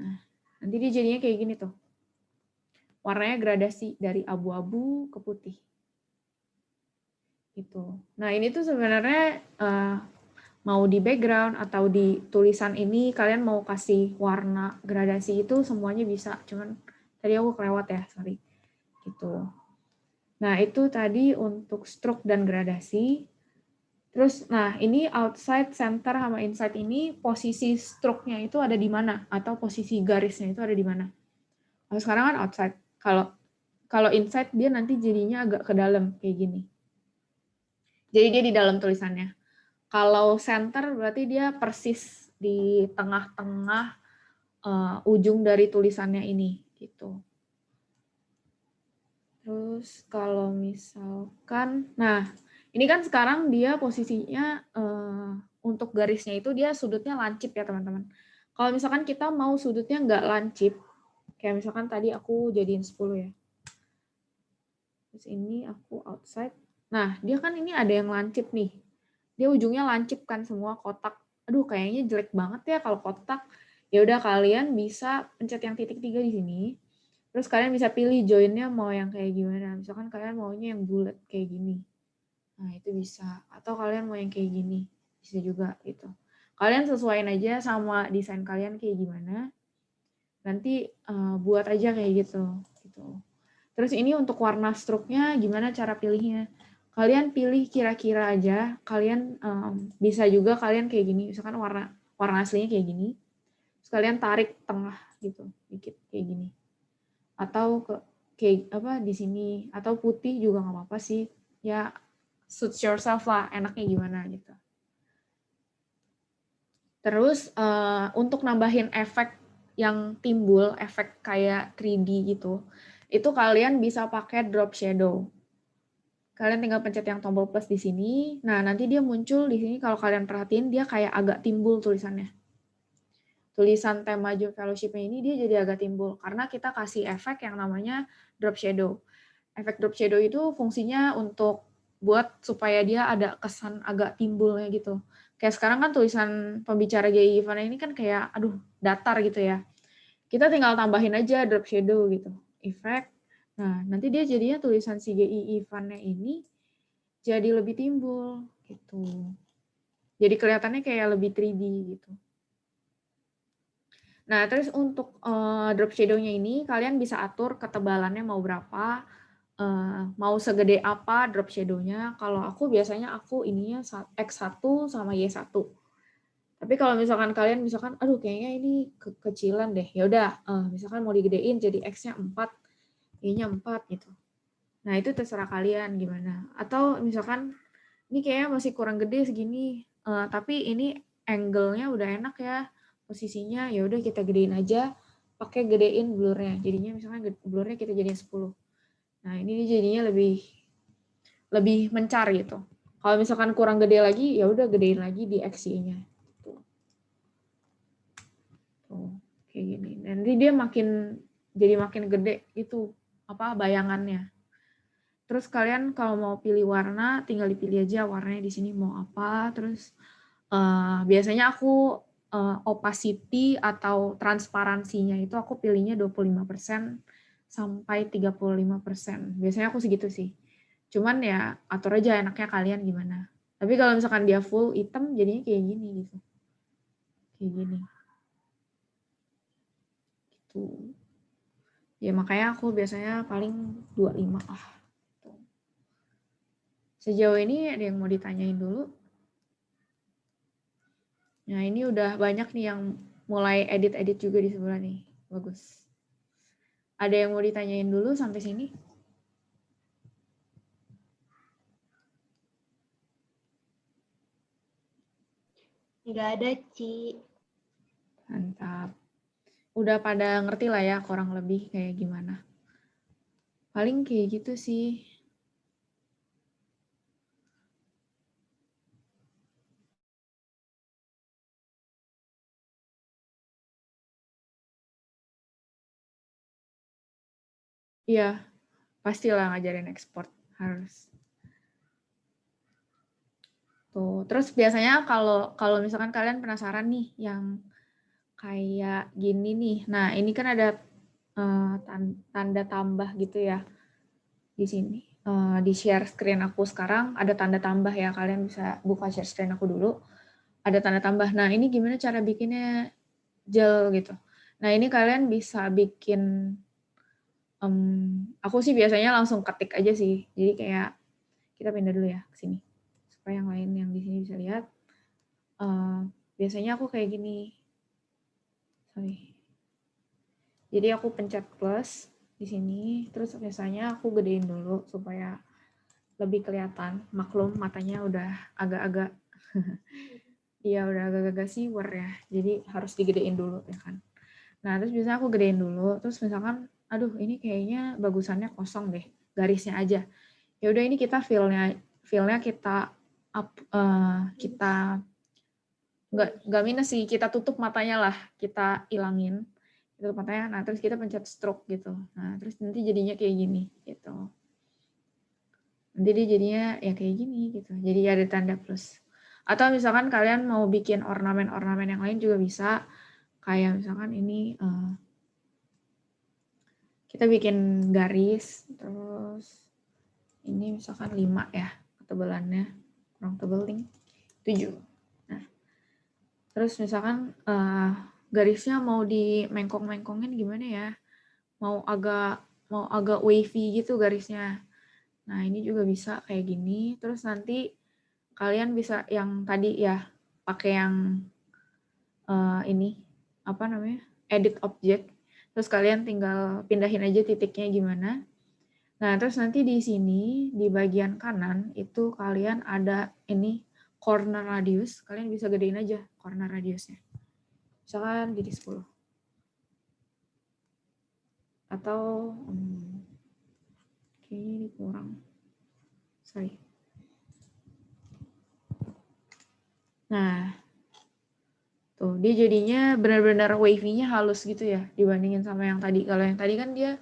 Speaker 2: Nah, nanti dia jadinya kayak gini tuh. Warnanya gradasi dari abu-abu ke putih. Gitu. Nah, ini tuh sebenarnya mau di background atau di tulisan ini kalian mau kasih warna gradasi itu semuanya bisa. Cuman tadi aku kelewat ya, sorry. Gitu. Nah, itu tadi untuk stroke dan gradasi. Terus, nah ini outside, center, sama inside ini posisi stroke-nya itu ada di mana? Atau posisi garisnya itu ada di mana? Kalau sekarang kan outside. Kalau inside dia nanti jadinya agak ke dalam, kayak gini. Jadi dia di dalam tulisannya. Kalau center berarti dia persis di tengah-tengah ujung dari tulisannya ini gitu. Terus kalau misalkan, nah ini kan sekarang dia posisinya untuk garisnya itu dia sudutnya lancip ya teman-teman. Kalau misalkan kita mau sudutnya nggak lancip, kayak misalkan tadi aku jadiin 10 ya. Terus ini aku outside. Nah dia kan ini ada yang lancip nih. Dia ujungnya lancip kan semua kotak. Aduh kayaknya jelek banget ya kalau kotak. Ya udah kalian bisa pencet yang titik 3 di sini. Terus kalian bisa pilih joinnya mau yang kayak gimana. Misalkan kalian maunya yang bulat kayak gini. Nah itu bisa. Atau kalian mau yang kayak gini. Bisa juga gitu. Kalian sesuaiin aja sama desain kalian kayak gimana. Nanti buat aja kayak gitu. Terus ini untuk warna stroke-nya gimana cara pilihnya. Kalian pilih kira-kira aja, kalian bisa juga kalian kayak gini, misalkan warna aslinya kayak gini, terus kalian tarik tengah gitu, dikit kayak gini. Atau kayak apa di sini, atau putih juga nggak apa-apa sih. Ya suit yourself lah, enaknya gimana gitu. Terus untuk nambahin efek yang timbul, efek kayak 3D gitu, itu kalian bisa pakai drop shadow. Kalian tinggal pencet yang tombol plus di sini. Nah, nanti dia muncul di sini kalau kalian perhatiin dia kayak agak timbul tulisannya. Tulisan tema Zoom Fellowship-nya ini dia jadi agak timbul karena kita kasih efek yang namanya drop shadow. Efek drop shadow itu fungsinya untuk buat supaya dia ada kesan agak timbulnya gitu. Kayak sekarang kan tulisan pembicara GI Ivana ini kan kayak aduh datar gitu ya. Kita tinggal tambahin aja drop shadow gitu. Efek. Nah, nanti dia jadinya tulisan si GI Ivannya ini jadi lebih timbul gitu. Jadi kelihatannya kayak lebih 3D gitu. Nah, terus untuk drop shadow-nya ini kalian bisa atur ketebalannya mau berapa, mau segede apa drop shadow-nya. Kalau aku biasanya ininya X1 sama Y1. Tapi kalau misalkan kalian misalkan aduh kayaknya ini kekecilan deh. Ya udah, misalkan mau digedein jadi X-nya 4, Y-nya 4 gitu. Nah, itu terserah kalian gimana. Atau misalkan ini kayaknya masih kurang gede segini, tapi ini angle-nya udah enak ya, posisinya ya udah kita gedein aja, pakai gedein blurnya. Jadinya misalnya blurnya kita jadiin 10. Nah, ini jadinya lebih mencar gitu. Kalau misalkan kurang gede lagi, ya udah gedein lagi di XY-nya. Tuh, kayak gini. Nanti dia jadi makin gede itu bayangannya. Terus kalian kalau mau pilih warna, tinggal dipilih aja warnanya di sini mau apa. Terus biasanya aku opacity atau transparansinya itu aku pilihnya 25% sampai 35%. Biasanya aku segitu sih. Cuman ya atur aja enaknya kalian gimana. Tapi kalau misalkan dia full hitam jadinya kayak gini gitu. Kayak gini. Gitu. Ya makanya aku biasanya paling 25 lah. Sejauh ini ada yang mau ditanyain dulu? Nah ini udah banyak nih yang mulai edit-edit juga di sebelah nih. Bagus. Ada yang mau ditanyain dulu sampai sini?
Speaker 4: Nggak ada, Ci.
Speaker 2: Mantap. Udah pada ngerti lah ya kurang lebih kayak gimana. Paling kayak gitu sih. Iya, pastilah ngajarin ekspor harus. Tuh, terus biasanya kalau misalkan kalian penasaran nih yang kayak gini nih. Nah, ini kan ada tanda tambah gitu ya di sini. Di share screen aku sekarang ada tanda tambah ya. Kalian bisa buka share screen aku dulu. Ada tanda tambah. Nah, ini gimana cara bikinnya gel gitu. Nah, ini kalian bisa bikin aku sih biasanya langsung ketik aja sih. Jadi kayak kita pindah dulu ya ke sini supaya yang lain yang di sini bisa lihat. Biasanya aku kayak gini. Sorry. Jadi aku pencet plus di sini, terus biasanya aku gedein dulu supaya lebih kelihatan. Maklum matanya udah agak-agak iya udah agak-agak siwer ya. Jadi harus digedein dulu ya kan. Nah, terus biasanya aku gedein dulu, terus misalkan aduh ini kayaknya bagusannya kosong deh, garisnya aja. Ya udah ini kita fill-nya kita kita nggak minus sih, kita tutup matanya lah, kita ilangin tutup matanya. Nah, terus kita pencet stroke gitu. Nah, terus nanti jadinya kayak gini gitu. Nanti dia jadinya ya kayak gini gitu. Jadi ada tanda plus. Atau misalkan kalian mau bikin ornamen-ornamen yang lain juga bisa. Kayak misalkan ini kita bikin garis, terus ini misalkan 5 ya ketebalannya, kurang tebal nih, 7. Nah, terus misalkan garisnya mau di mengkong-mengkongin gimana ya, mau agak wavy gitu garisnya. Nah, ini juga bisa kayak gini. Terus nanti kalian bisa yang tadi ya pakai yang ini apa namanya, edit object. Terus kalian tinggal pindahin aja titiknya gimana. Nah, terus nanti di sini, di bagian kanan, itu kalian ada ini, corner radius. Kalian bisa gedein aja corner radiusnya. Misalkan jadi 10. Atau, kayaknya ini kurang. Sorry. Nah, tuh, dia jadinya benar-benar wavy-nya halus gitu ya, dibandingin sama yang tadi. Kalau yang tadi kan dia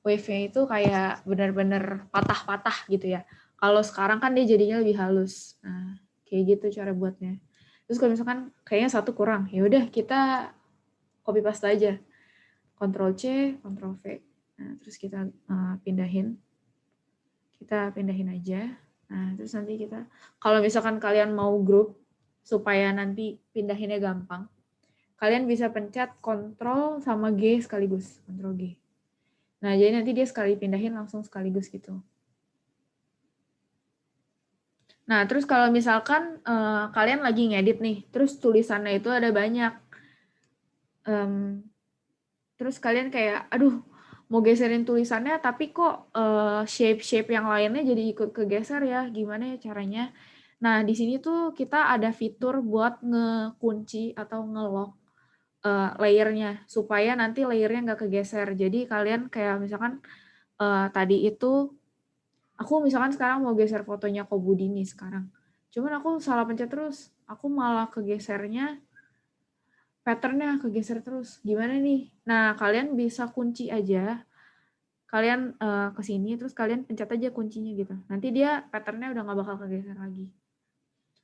Speaker 2: wave-nya itu kayak benar-benar patah-patah gitu ya. Kalau sekarang kan dia jadinya lebih halus. Nah, kayak gitu cara buatnya. Terus kalau misalkan kayaknya satu kurang, ya udah kita copy paste aja. Ctrl C, Ctrl V. Nah, terus kita pindahin. Kita pindahin aja. Nah, terus nanti kita kalau misalkan kalian mau group supaya nanti pindahinnya gampang, kalian bisa pencet Ctrl sama G sekaligus, Ctrl G. Nah, jadi nanti dia sekali pindahin langsung sekaligus gitu. Nah, terus kalau misalkan kalian lagi ngedit nih, terus tulisannya itu ada banyak. Terus kalian kayak, aduh, mau geserin tulisannya, tapi kok shape-shape yang lainnya jadi ikut kegeser ya, gimana ya caranya? Nah, di sini tuh kita ada fitur buat ngekunci atau nge-lock layernya, supaya nanti layernya nggak kegeser. Jadi kalian kayak misalkan tadi itu, aku misalkan sekarang mau geser fotonya Kobudi nih sekarang. Cuman aku salah pencet terus, aku malah kegesernya, patternnya kegeser terus. Gimana nih? Nah, kalian bisa kunci aja. Kalian ke sini, terus kalian pencet aja kuncinya gitu. Nanti dia patternnya udah nggak bakal kegeser lagi.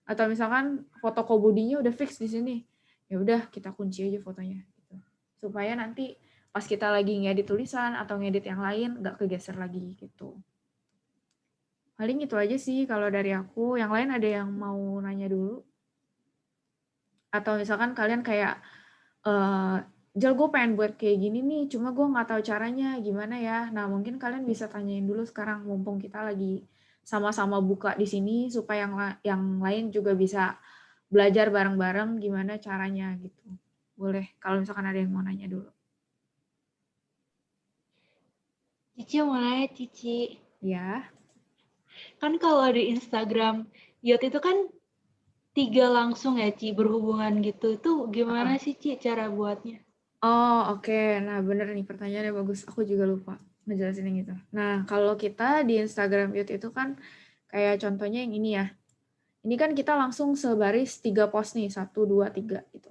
Speaker 2: Atau misalkan foto Kobudinya udah fix di sini, ya udah kita kunci aja fotonya. Gitu. Supaya nanti pas kita lagi ngedit tulisan atau ngedit yang lain, nggak kegeser lagi gitu. Paling itu aja sih kalau dari aku. Yang lain ada yang mau nanya dulu? Atau misalkan kalian kayak, Jel, gue pengen buat kayak gini nih, cuma gue nggak tahu caranya gimana ya. Nah, mungkin kalian bisa tanyain dulu sekarang, mumpung kita lagi sama-sama buka di sini, supaya yang lain juga bisa belajar bareng-bareng gimana caranya gitu. Boleh, kalau misalkan ada yang mau nanya dulu.
Speaker 8: Cici mau nanya, Cici.
Speaker 2: Ya.
Speaker 8: Kan kalau di Instagram Yot itu kan 3 langsung ya, Ci, berhubungan gitu. Itu gimana sih, Ci, cara buatnya?
Speaker 2: Oh, oke. Nah, bener nih pertanyaannya bagus. Aku juga lupa ngejelasin yang itu. Nah, kalau kita di Instagram Youth itu kan kayak contohnya yang ini ya. Ini kan kita langsung sebaris 3 post nih, 1, 2, 3 gitu.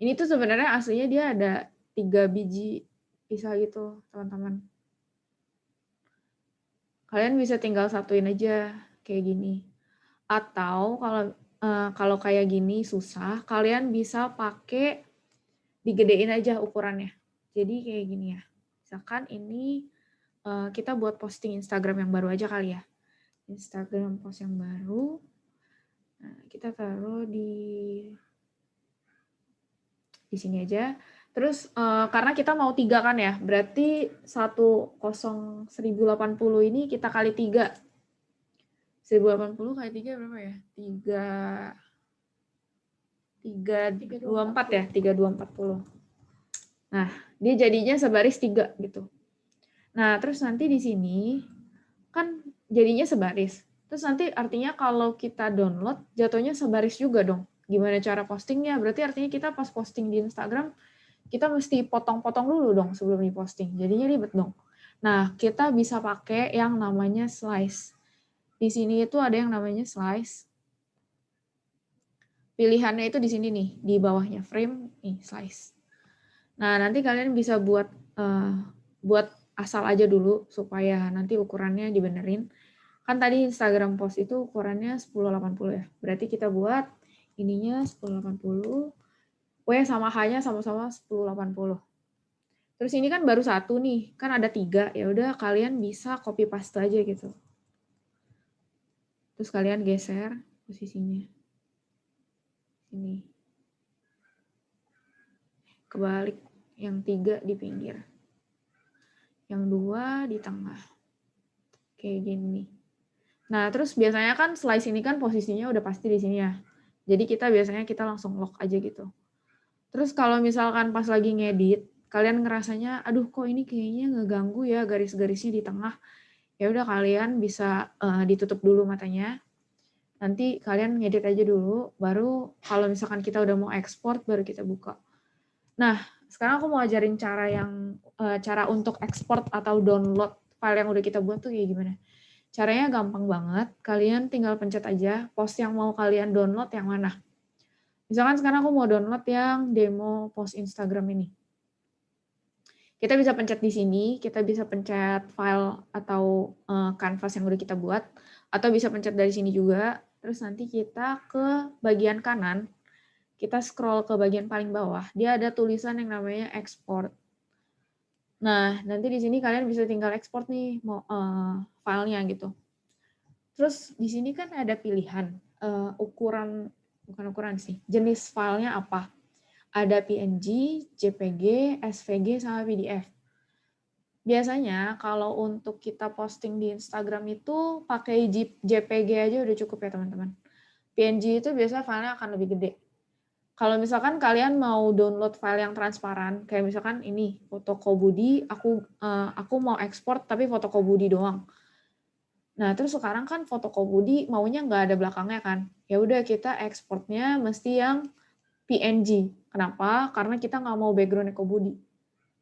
Speaker 2: Ini tuh sebenarnya aslinya dia ada 3 biji pisah gitu, teman-teman. Kalian bisa tinggal satuin aja kayak gini. Atau kalau kayak gini susah, kalian bisa pakai digedein aja ukurannya. Jadi kayak gini ya. Misalkan ini kita buat posting Instagram yang baru aja kali ya. Instagram post yang baru. Nah, kita taruh di sini aja. Terus karena kita mau 3 kan ya, berarti 1080 ini kita kali 3. 1080 kali 3 berapa ya? 324 ya, 3240. Nah, dia jadinya sebaris 3 gitu. Nah, terus nanti di sini kan jadinya sebaris. Terus nanti artinya kalau kita download, jatuhnya sebaris juga dong. Gimana cara postingnya? Berarti artinya kita pas posting di Instagram, kita mesti potong-potong dulu dong sebelum diposting. Jadinya ribet dong. Nah, kita bisa pakai yang namanya slice. Di sini itu ada yang namanya slice. Pilihannya itu di sini nih, di bawahnya frame, nih slice. Nah, nanti kalian bisa buat asal aja dulu supaya nanti ukurannya dibenerin. Kan tadi Instagram post itu ukurannya 1080 ya. Berarti kita buat ininya 1080. Sama H-nya sama-sama 1080. Terus ini kan baru 1 nih, kan ada 3. Ya udah kalian bisa copy paste aja gitu. Terus kalian geser posisinya. Sini. Kebalik, yang 3 di pinggir. Yang 2 di tengah. Kayak gini. Nah, terus biasanya kan slice ini kan posisinya udah pasti di sini ya. Jadi biasanya kita langsung lock aja gitu. Terus kalau misalkan pas lagi ngedit, kalian ngerasanya, aduh kok ini kayaknya ngeganggu ya garis-garisnya di tengah. Ya udah kalian bisa ditutup dulu matanya. Nanti kalian ngedit aja dulu, baru kalau misalkan kita udah mau ekspor, baru kita buka. Nah, sekarang aku mau ajarin cara untuk ekspor atau download file yang udah kita buat tuh kayak gimana. Caranya gampang banget, kalian tinggal pencet aja post yang mau kalian download yang mana. Misalkan sekarang aku mau download yang demo post Instagram ini. Kita bisa pencet di sini, kita bisa pencet file atau canvas yang udah kita buat, atau bisa pencet dari sini juga, terus nanti kita ke bagian kanan, kita scroll ke bagian paling bawah, dia ada tulisan yang namanya export. Nah, nanti di sini kalian bisa tinggal export nih filenya gitu. Terus di sini kan ada pilihan bukan ukuran sih, jenis filenya apa. Ada PNG, JPG, SVG, sama PDF. Biasanya kalau untuk kita posting di Instagram itu pakai JPG aja udah cukup ya teman-teman. PNG itu biasanya filenya akan lebih gede. Kalau misalkan kalian mau download file yang transparan, kayak misalkan ini foto Kobudi, aku mau ekspor tapi foto Kobudi doang. Nah, terus sekarang kan foto Kobudi maunya nggak ada belakangnya kan. Ya udah kita ekspornya mesti yang PNG. Kenapa? Karena kita nggak mau background-nya Kobudi.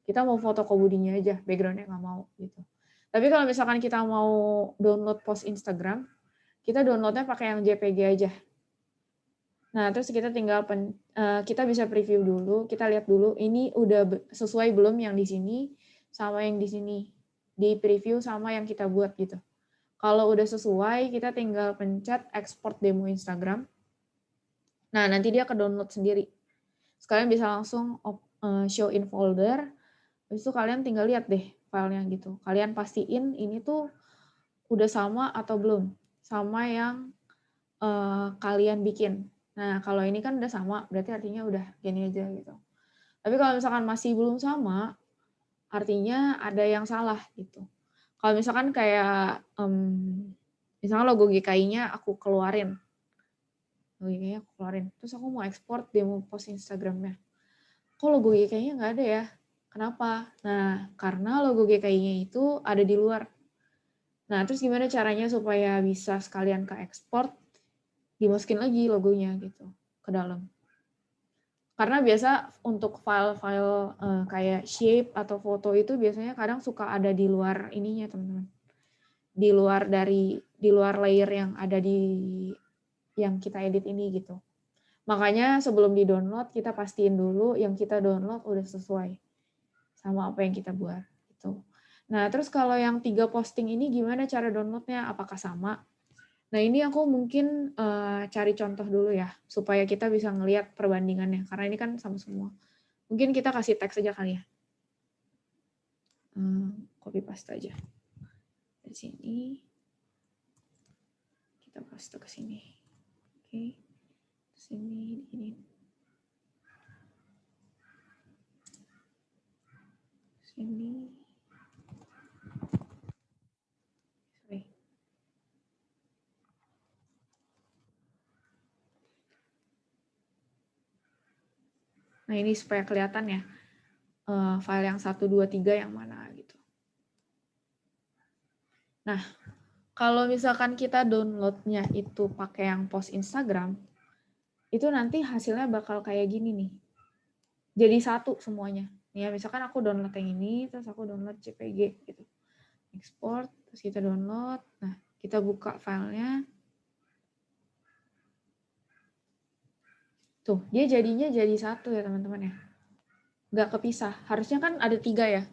Speaker 2: Kita mau foto Kobudinya aja, background-nya nggak mau gitu. Tapi kalau misalkan kita mau download post Instagram, kita downloadnya pakai yang JPG aja. Nah, terus kita tinggal kita bisa preview dulu, kita lihat dulu ini udah sesuai belum yang di sini sama yang di sini. Di preview sama yang kita buat gitu. Kalau udah sesuai, kita tinggal pencet export demo Instagram. Nah, nanti dia ke download sendiri. Sekalian bisa langsung show in folder. Habis itu kalian tinggal lihat deh filenya gitu. Kalian pastiin ini tuh udah sama atau belum sama yang kalian bikin. Nah, kalau ini kan udah sama, berarti artinya udah gini aja gitu. Tapi kalau misalkan masih belum sama, artinya ada yang salah gitu. Kalau misalkan kayak, misalnya logo GKI-nya aku keluarin. Logo GKI-nya aku keluarin. Terus aku mau ekspor demo post Instagram-nya. Kok logo GKI-nya nggak ada ya? Kenapa? Nah, karena logo GKI-nya itu ada di luar. Nah, terus gimana caranya supaya bisa sekalian ke ekspor? Dimasukin lagi logonya gitu ke dalam. Karena biasa untuk file-file kayak shape atau foto itu biasanya kadang suka ada di luar ininya, teman-teman. Di luar layer yang ada di yang kita edit ini gitu. Makanya sebelum di-download kita pastiin dulu yang kita download udah sesuai sama apa yang kita buat gitu. Nah, terus kalau yang 3 posting ini gimana cara downloadnya? Apakah sama? Nah, ini aku mungkin cari contoh dulu ya, supaya kita bisa ngelihat perbandingannya, karena ini kan sama semua. Mungkin kita kasih teks aja kali ya. Copy paste aja. Dari sini, kita paste ke sini. Oke, sini, ini. Sini. Sorry. Nah, ini supaya kelihatan ya, file yang 1, 2, 3 yang mana gitu. Nah, kalau misalkan kita downloadnya itu pakai yang post Instagram, itu nanti hasilnya bakal kayak gini nih. Jadi satu semuanya. Ya, misalkan aku download yang ini, terus aku download JPG gitu. Export, terus kita download. Nah, kita buka filenya. Tuh, dia jadinya jadi satu ya teman-teman ya. Nggak kepisah. Harusnya kan ada 3 ya.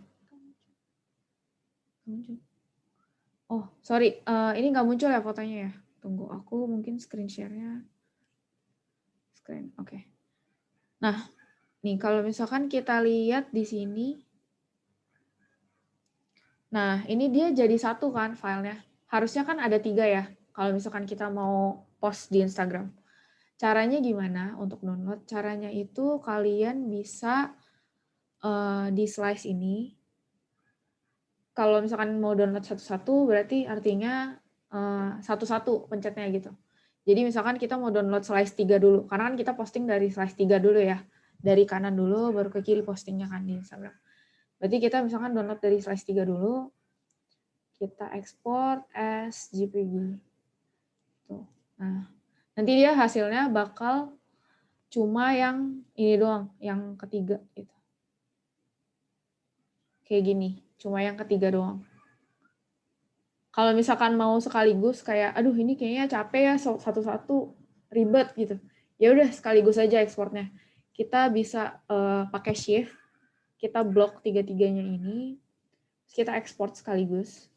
Speaker 2: Oh, sorry. Ini nggak muncul ya fotonya ya. Tunggu, aku mungkin screen share-nya. Screen, oke. Nah, nih kalau misalkan kita lihat di sini. Nah, ini dia jadi satu kan filenya. Harusnya kan ada 3 ya. Kalau misalkan kita mau post di Instagram. Caranya gimana untuk download? Caranya itu kalian bisa di slice ini. Kalau misalkan mau download satu-satu, berarti artinya satu-satu pencetnya gitu. Jadi misalkan kita mau download slice 3 dulu. Karena kan kita posting dari slice 3 dulu ya. Dari kanan dulu, baru ke kiri postingnya kan di Instagram. Berarti kita misalkan download dari slice 3 dulu. Kita export as JPG. Tuh. Nah, nanti dia hasilnya bakal cuma yang ini doang, yang ketiga gitu. Kayak gini, cuma yang ketiga doang. Kalau misalkan mau sekaligus kayak aduh ini kayaknya capek ya satu-satu ribet gitu. Ya udah sekaligus aja ekspornya. Kita bisa pakai shift, kita blok tiga-tiganya ini, terus kita ekspor sekaligus.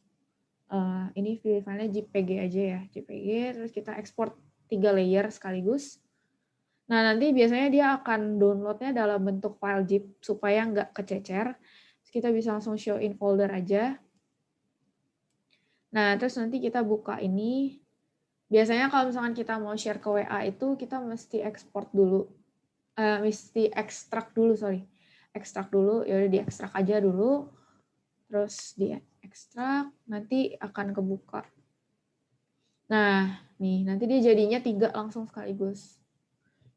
Speaker 2: Ini filenya JPG aja ya, JPG, terus kita ekspor 3 layer sekaligus. Nah, nanti biasanya dia akan downloadnya dalam bentuk file zip supaya nggak kececer. Terus kita bisa langsung show in folder aja. Nah, terus nanti kita buka ini. Biasanya kalau misalkan kita mau share ke WA itu kita mesti ekspor dulu. Mesti ekstrak dulu, sorry. Ekstrak dulu, ya udah diekstrak aja dulu. Terus diekstrak, nanti akan kebuka. Nah, nih nanti dia jadinya 3 langsung sekaligus.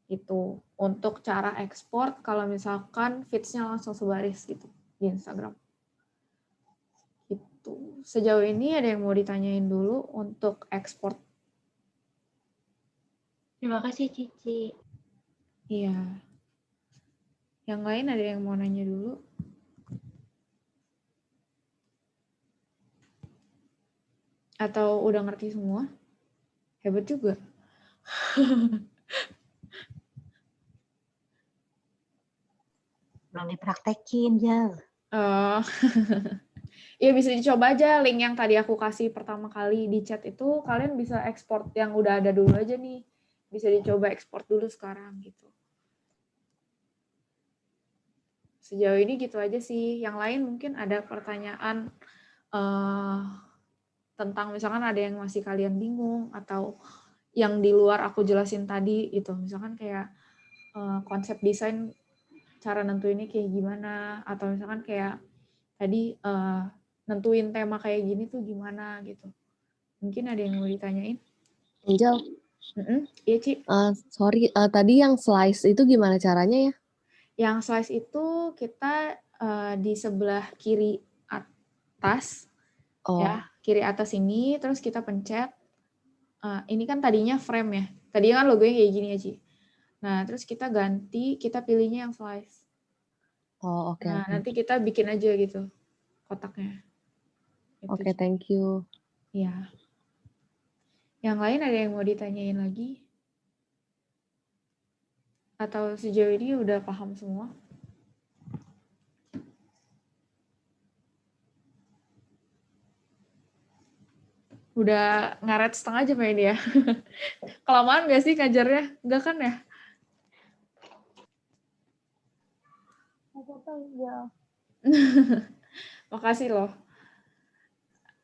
Speaker 2: Itu untuk cara ekspor kalau misalkan feeds-nya langsung sebaris gitu di Instagram. Gitu. Sejauh ini ada yang mau ditanyain dulu untuk ekspor?
Speaker 8: Terima kasih Cici.
Speaker 2: Iya. Yang lain ada yang mau nanya dulu? Atau udah ngerti semua? Hebat juga.
Speaker 5: Belum dipraktekin, Jal.
Speaker 2: Ya bisa dicoba aja link yang tadi aku kasih pertama kali di chat itu, kalian bisa ekspor yang udah ada dulu aja nih. Bisa dicoba ekspor dulu sekarang gitu. Sejauh ini gitu aja sih. Yang lain mungkin ada pertanyaan tentang misalkan ada yang masih kalian bingung atau yang di luar aku jelasin tadi itu. Misalkan kayak konsep desain cara nentuinnya kayak gimana, atau misalkan kayak tadi nentuin tema kayak gini tuh gimana gitu. Mungkin ada yang mau ditanyain?
Speaker 9: Angel,
Speaker 2: Iya Ci.
Speaker 9: sorry, tadi yang slice itu gimana caranya ya?
Speaker 2: Yang slice itu kita di sebelah kiri atas, ya kiri atas ini, terus kita pencet. Ini kan tadinya frame ya. Tadinya kan logonya kayak gini ya Ci. Nah terus kita ganti, kita pilihnya yang slice.
Speaker 9: Oh oke.
Speaker 2: Nah nanti kita bikin aja gitu kotaknya.
Speaker 9: Oke, thank you.
Speaker 2: Ya. Yang lain ada yang mau ditanyain lagi? Atau sejauh ini udah paham semua? Udah ngaret setengah jam ya ini ya. Kelamaan gak sih ngajarnya? Enggak kan ya? Makasih loh.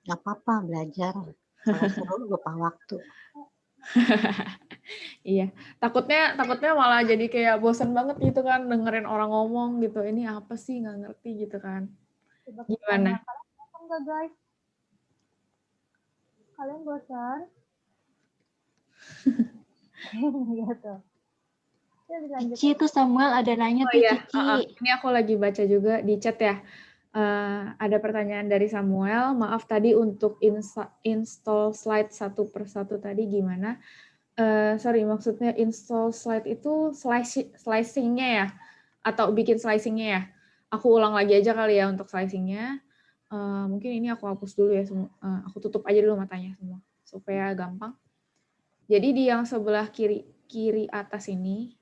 Speaker 5: Gak apa-apa, belajar. Kalau seru lupa waktu.
Speaker 2: Iya, takutnya malah jadi kayak bosan banget gitu kan dengerin orang ngomong gitu. Ini apa sih, nggak ngerti gitu kan. Gimana?
Speaker 4: Bosan nggak guys? Kalian bosan? Gitu.
Speaker 8: Cici itu Samuel ada nanya tuh
Speaker 2: Iya.
Speaker 8: Cici.
Speaker 2: Ini aku lagi baca juga di chat ya. Ada pertanyaan dari Samuel. Maaf tadi untuk install slide satu persatu tadi gimana? Sorry, maksudnya install slide itu slicing-nya ya? Atau bikin slicing-nya ya? Aku ulang lagi aja kali ya untuk slicing-nya. Mungkin ini aku hapus dulu ya semua. Aku tutup aja dulu matanya semua supaya gampang. Jadi di yang sebelah kiri atas ini,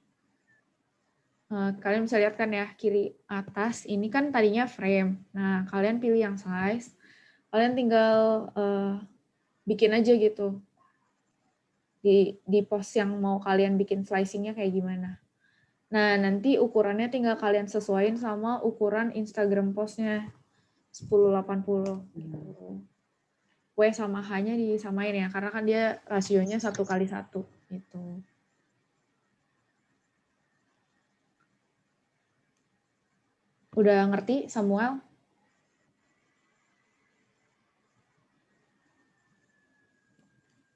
Speaker 2: kalian bisa lihat kan ya, kiri atas ini kan tadinya frame. Nah, kalian pilih yang slice. Kalian tinggal bikin aja gitu. Di post yang mau kalian bikin slicing-nya kayak gimana. Nah, nanti ukurannya tinggal kalian sesuaiin sama ukuran Instagram post-nya 1080 gitu. W sama H-nya disamain ya, karena kan dia rasionya 1:1 gitu. Udah ngerti Samuel?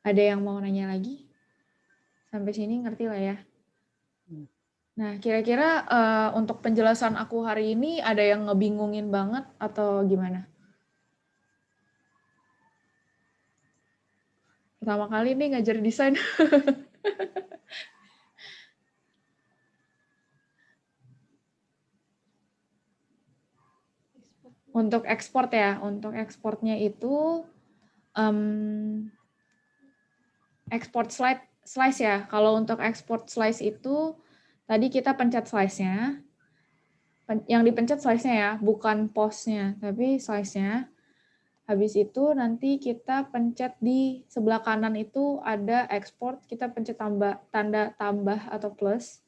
Speaker 2: Ada yang mau nanya lagi? Sampai sini ngerti lah ya. Nah, kira-kira untuk penjelasan aku hari ini ada yang ngebingungin banget atau gimana? Pertama kali nih ngajar desain. Untuk ekspor ya, untuk ekspornya itu export slice ya. Kalau untuk export slice itu tadi kita pencet slice-nya. Yang dipencet slice-nya ya, bukan post-nya, tapi slice-nya. Habis itu nanti kita pencet di sebelah kanan itu ada export, kita pencet tanda tambah atau plus.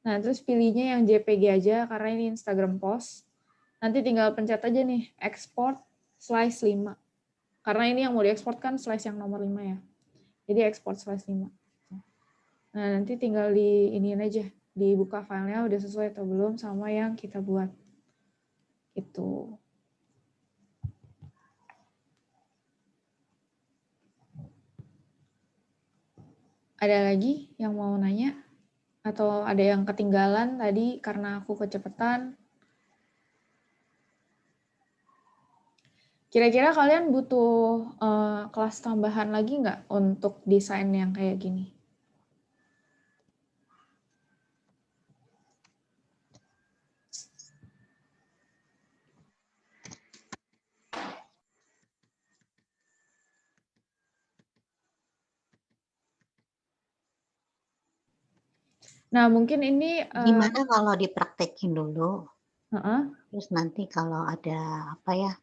Speaker 2: Nah, terus pilihnya yang JPG aja karena ini Instagram post. Nanti tinggal pencet aja nih, export slice 5. Karena ini yang mau diekspor kan slice yang nomor 5 ya. Jadi export slice 5. Nah, nanti tinggal iniin aja, dibuka filenya udah sesuai atau belum sama yang kita buat. Gitu. Ada lagi yang mau nanya? Atau ada yang ketinggalan tadi karena aku kecepatan? Kira-kira kalian butuh kelas tambahan lagi nggak untuk desain yang kayak gini? Nah, mungkin ini
Speaker 5: Gimana kalau dipraktekin dulu?
Speaker 2: Heeh.
Speaker 5: Terus nanti kalau ada apa ya?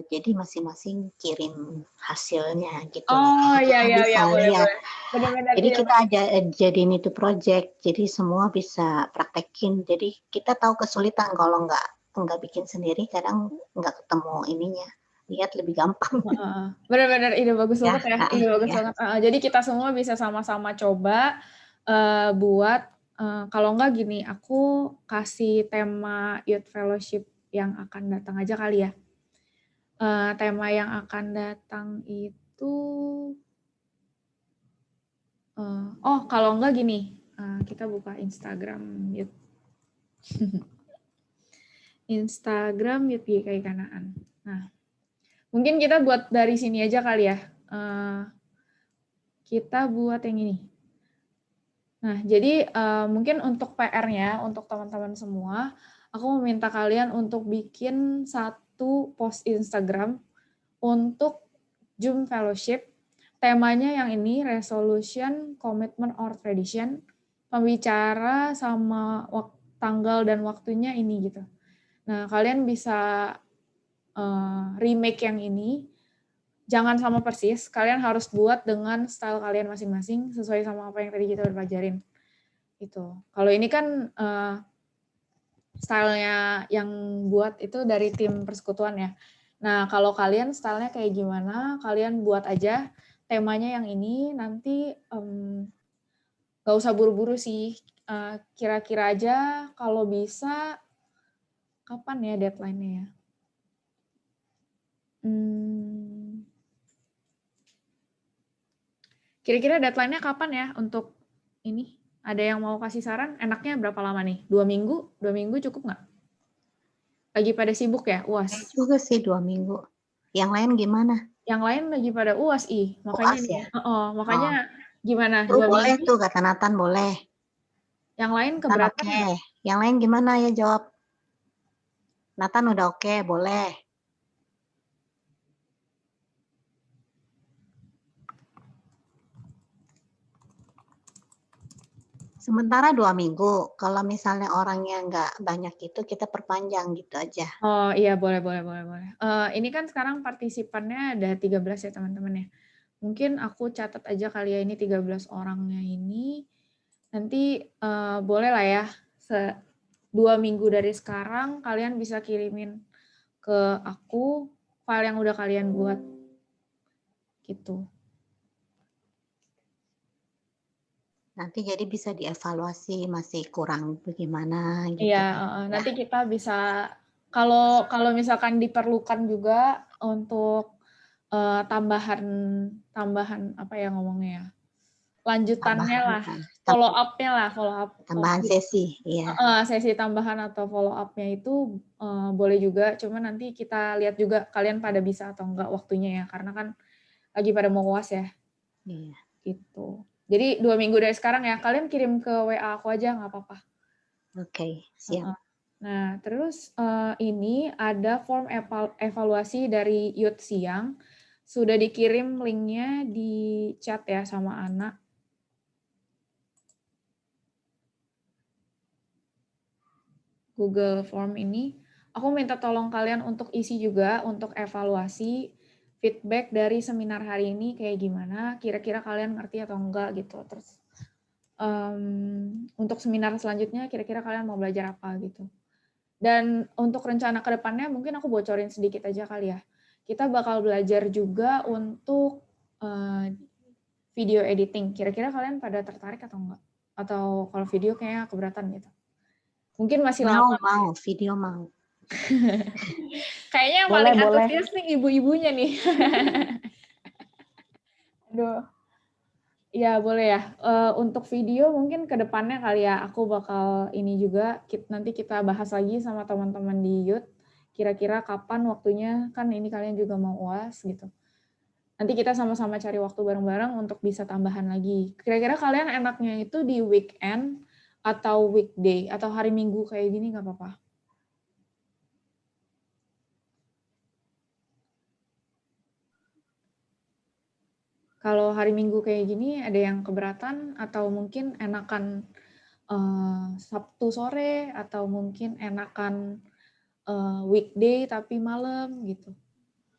Speaker 5: Jadi masing-masing kirim hasilnya gitu loh.
Speaker 2: Oh,
Speaker 5: Jadi
Speaker 2: iya,
Speaker 5: kita
Speaker 2: iya,
Speaker 5: bisa
Speaker 2: iya, boleh,
Speaker 5: lihat.
Speaker 2: boleh. Benar-benar
Speaker 5: Jadi
Speaker 2: iya,
Speaker 5: kita ada jadiin itu project. Jadi semua bisa praktekin. Jadi kita tahu kesulitan kalau nggak bikin sendiri, kadang nggak ketemu ininya. Lihat lebih gampang.
Speaker 2: Heeh. Benar-benar ide bagus
Speaker 5: Ya,
Speaker 2: banget ya. Ide bagus
Speaker 5: ya.
Speaker 2: banget. Jadi kita semua bisa sama-sama coba buat kalau enggak gini, aku kasih tema Youth Fellowship yang akan datang aja kali ya. Tema yang akan datang itu kalau enggak gini, kita buka Instagram Youth. Instagram Youth GKI Kanaan. Nah, mungkin kita buat dari sini aja kali ya. Kita buat yang ini. Nah, jadi mungkin untuk PR-nya, untuk teman-teman semua, aku meminta kalian untuk bikin satu post Instagram untuk Zoom Fellowship. Temanya yang ini, Resolution, Commitment, or Tradition. Pembicara sama tanggal dan waktunya ini gitu. Nah, kalian bisa remake yang ini. Jangan sama persis, kalian harus buat dengan style kalian masing-masing sesuai sama apa yang tadi kita pelajarin. Itu. Kalau ini kan stylenya yang buat itu dari tim persekutuan ya. Nah, kalau kalian stylenya kayak gimana, kalian buat aja temanya yang ini, nanti nggak usah buru-buru sih. Kira-kira aja kalau bisa, kapan ya deadline-nya ya? Kira-kira deadline-nya kapan ya untuk ini? Ada yang mau kasih saran? Enaknya berapa lama nih? 2 minggu? 2 minggu cukup nggak? Lagi pada sibuk ya, UAS?
Speaker 5: Juga sih 2 minggu. Yang lain gimana?
Speaker 2: Yang lain lagi pada UAS, makanya
Speaker 5: UAS
Speaker 2: nih.
Speaker 5: ya?
Speaker 2: Makanya gimana?
Speaker 5: Tuh
Speaker 2: 2
Speaker 5: boleh
Speaker 2: minggu?
Speaker 5: tuh, kata Nathan boleh.
Speaker 2: Yang lain
Speaker 5: Nathan
Speaker 2: keberatan
Speaker 5: oke.
Speaker 2: nggak?
Speaker 5: Yang lain gimana ya jawab? Nathan udah oke, boleh. Sementara 2 minggu. Kalau misalnya orangnya nggak banyak itu, kita perpanjang gitu aja.
Speaker 2: Oh iya, boleh. Ini kan sekarang partisipannya ada 13 ya teman-teman ya. Mungkin aku catat aja kali ya ini 13 orangnya ini. Nanti boleh lah ya, 2 minggu dari sekarang kalian bisa kirimin ke aku file yang udah kalian buat. Gitu.
Speaker 5: Nanti jadi bisa dievaluasi masih kurang bagaimana gitu.
Speaker 2: Iya, nanti kita bisa kalau misalkan diperlukan juga untuk tambahan apa ya ngomongnya ya? Lanjutannya lah, follow up-nya lah, follow up.
Speaker 5: Tambahan sesi, iya.
Speaker 2: Sesi tambahan atau follow up-nya itu boleh juga, cuma nanti kita lihat juga kalian pada bisa atau enggak waktunya ya, karena kan lagi pada mau UAS ya.
Speaker 5: Iya.
Speaker 2: Gitu. Jadi 2 minggu dari sekarang ya, kalian kirim ke WA aku aja nggak apa-apa.
Speaker 5: Oke, siap.
Speaker 2: Nah, terus ini ada form evaluasi dari Youth Siang. Sudah dikirim linknya di chat ya sama Ana. Google Form ini. Aku minta tolong kalian untuk isi juga, untuk evaluasi feedback dari seminar hari ini kayak gimana, kira-kira kalian ngerti atau enggak gitu. Terus untuk seminar selanjutnya kira-kira kalian mau belajar apa gitu. Dan untuk rencana ke depannya mungkin aku bocorin sedikit aja kali ya. Kita bakal belajar juga untuk video editing. Kira-kira kalian pada tertarik atau enggak? Atau kalau video kayaknya keberatan gitu. Mungkin masih lama.
Speaker 5: Mau, video mau.
Speaker 2: Kayaknya yang paling antusias nih ibu-ibunya nih. Aduh. Ya boleh ya. Untuk video mungkin ke depannya kali ya aku bakal ini juga nanti kita bahas lagi sama teman-teman di Youth. kira-kira kapan waktunya, kan ini kalian juga mau UAS gitu. Nanti kita sama-sama cari waktu bareng-bareng untuk bisa tambahan lagi. Kira-kira kalian enaknya itu di weekend atau weekday atau hari Minggu kayak gini nggak apa-apa? Kalau hari Minggu kayak gini ada yang keberatan atau mungkin enakan Sabtu sore atau mungkin enakan weekday tapi malam gitu.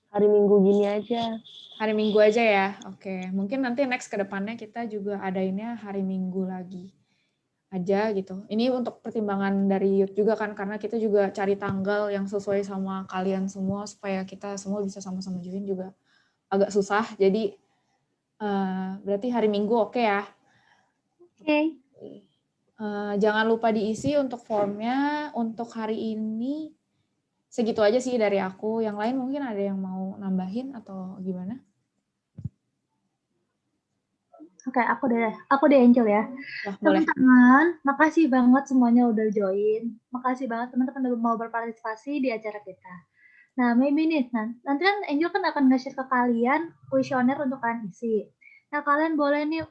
Speaker 9: Hari Minggu gini aja.
Speaker 2: Hari Minggu aja ya. Oke, mungkin nanti next ke depannya kita juga adainnya hari Minggu lagi aja gitu. Ini untuk pertimbangan dari youth juga kan, karena kita juga cari tanggal yang sesuai sama kalian semua supaya kita semua bisa sama-sama join juga agak susah. Jadi berarti hari Minggu oke ya.
Speaker 8: Oke.
Speaker 2: Jangan lupa diisi untuk formnya. Untuk hari ini segitu aja sih dari aku. Yang lain mungkin ada yang mau nambahin atau gimana?
Speaker 10: Oke, aku deh Angel ya. Teman-teman, makasih banget semuanya udah join. Makasih banget teman-teman udah mau berpartisipasi di acara kita. Nah, maybe nih, nanti kan Angel kan akan nge-share ke kalian kuesioner untuk kalian isi. Nah, kalian boleh nih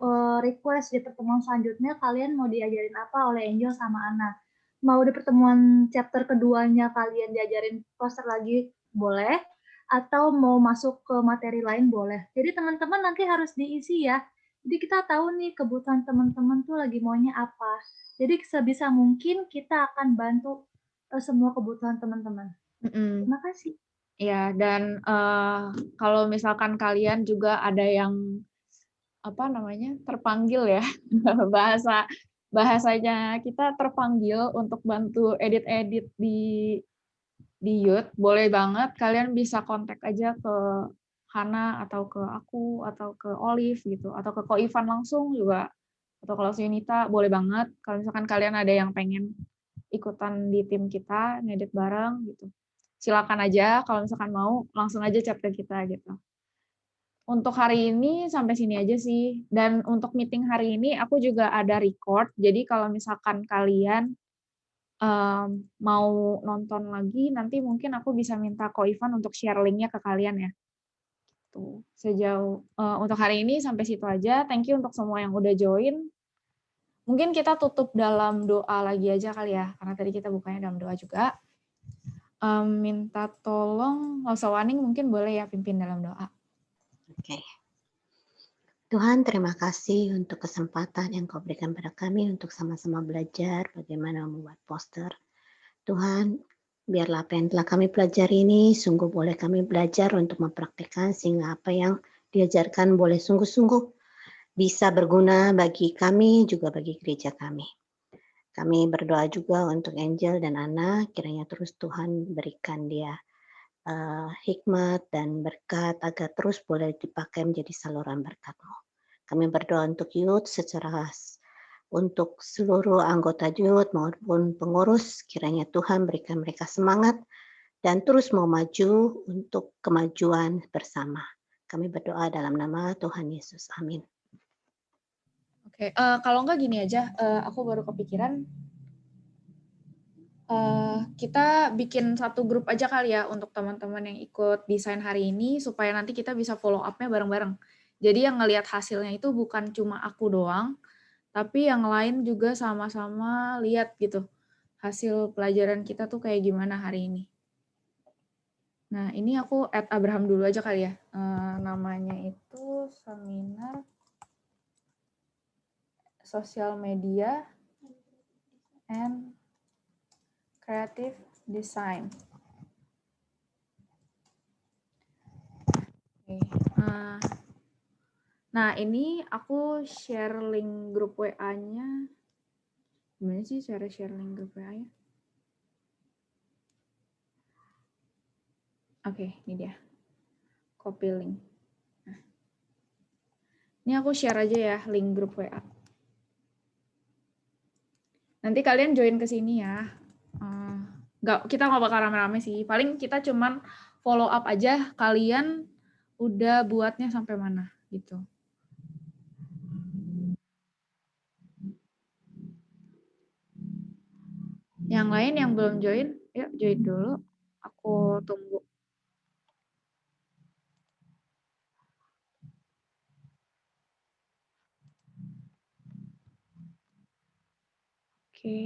Speaker 10: request di pertemuan selanjutnya kalian mau diajarin apa oleh Angel sama Ana. Mau di pertemuan chapter keduanya kalian diajarin poster lagi, boleh. Atau mau masuk ke materi lain, boleh. Jadi teman-teman nanti harus diisi ya. Jadi kita tahu nih kebutuhan teman-teman tuh lagi maunya apa. Jadi sebisa mungkin kita akan bantu semua kebutuhan teman-teman. Terima kasih.
Speaker 2: Ya, dan kalau misalkan kalian juga ada yang terpanggil ya, bahasanya kita terpanggil untuk bantu edit-edit di youth, boleh banget kalian bisa kontak aja ke Hana atau ke aku atau ke Olive gitu, atau ke Ko Ivan langsung juga, atau ke langsung Yunita, boleh banget kalau misalkan kalian ada yang pengen ikutan di tim kita ngedit bareng gitu. Silakan aja, kalau misalkan mau langsung aja chat ke kita gitu. Untuk hari ini sampai sini aja sih. Dan untuk meeting hari ini aku juga ada record. Jadi kalau misalkan kalian mau nonton lagi, nanti mungkin aku bisa minta Ko Ivan untuk share linknya ke kalian ya. Tuh, sejauh untuk hari ini sampai situ aja. Thank you untuk semua yang udah join. Mungkin kita tutup dalam doa lagi aja kali ya, karena tadi kita bukanya dalam doa juga. Minta tolong Waning mungkin boleh ya pimpin dalam doa.
Speaker 5: Oke. Tuhan, terima kasih untuk kesempatan yang Kau berikan pada kami untuk sama-sama belajar bagaimana membuat poster. Tuhan, biarlah apa yang telah kami pelajari ini sungguh boleh kami belajar untuk mempraktikkan sehingga apa yang diajarkan boleh sungguh-sungguh bisa berguna bagi kami juga bagi gereja kami. Kami berdoa juga untuk Angel dan Ana, kiranya terus Tuhan berikan dia hikmat dan berkat agar terus boleh dipakai menjadi saluran berkat-Mu. Kami berdoa untuk youth secara untuk seluruh anggota youth maupun pengurus, kiranya Tuhan berikan mereka semangat dan terus mau maju untuk kemajuan bersama. Kami berdoa dalam nama Tuhan Yesus. Amin.
Speaker 2: Oke, kalau enggak gini aja, aku baru kepikiran, kita bikin satu grup aja kali ya untuk teman-teman yang ikut desain hari ini, supaya nanti kita bisa follow up-nya bareng-bareng. Jadi yang ngelihat hasilnya itu bukan cuma aku doang, tapi yang lain juga sama-sama lihat gitu, hasil pelajaran kita tuh kayak gimana hari ini. Nah, ini aku add Abraham dulu aja kali ya. Namanya itu seminar sosial media and creative design. Oke. Nah, ini aku share link grup WA-nya. Gimana sih cara share link grup WA-nya? Oke, ini dia. Copy link. Nah. Ini aku share aja ya link grup WA. Nanti kalian join ke sini ya. Kita nggak bakal rame-rame sih. Paling kita cuman follow up aja kalian udah buatnya sampai mana gitu. Yang lain yang belum join, yuk join dulu. Aku
Speaker 11: aku tunggu. Oke.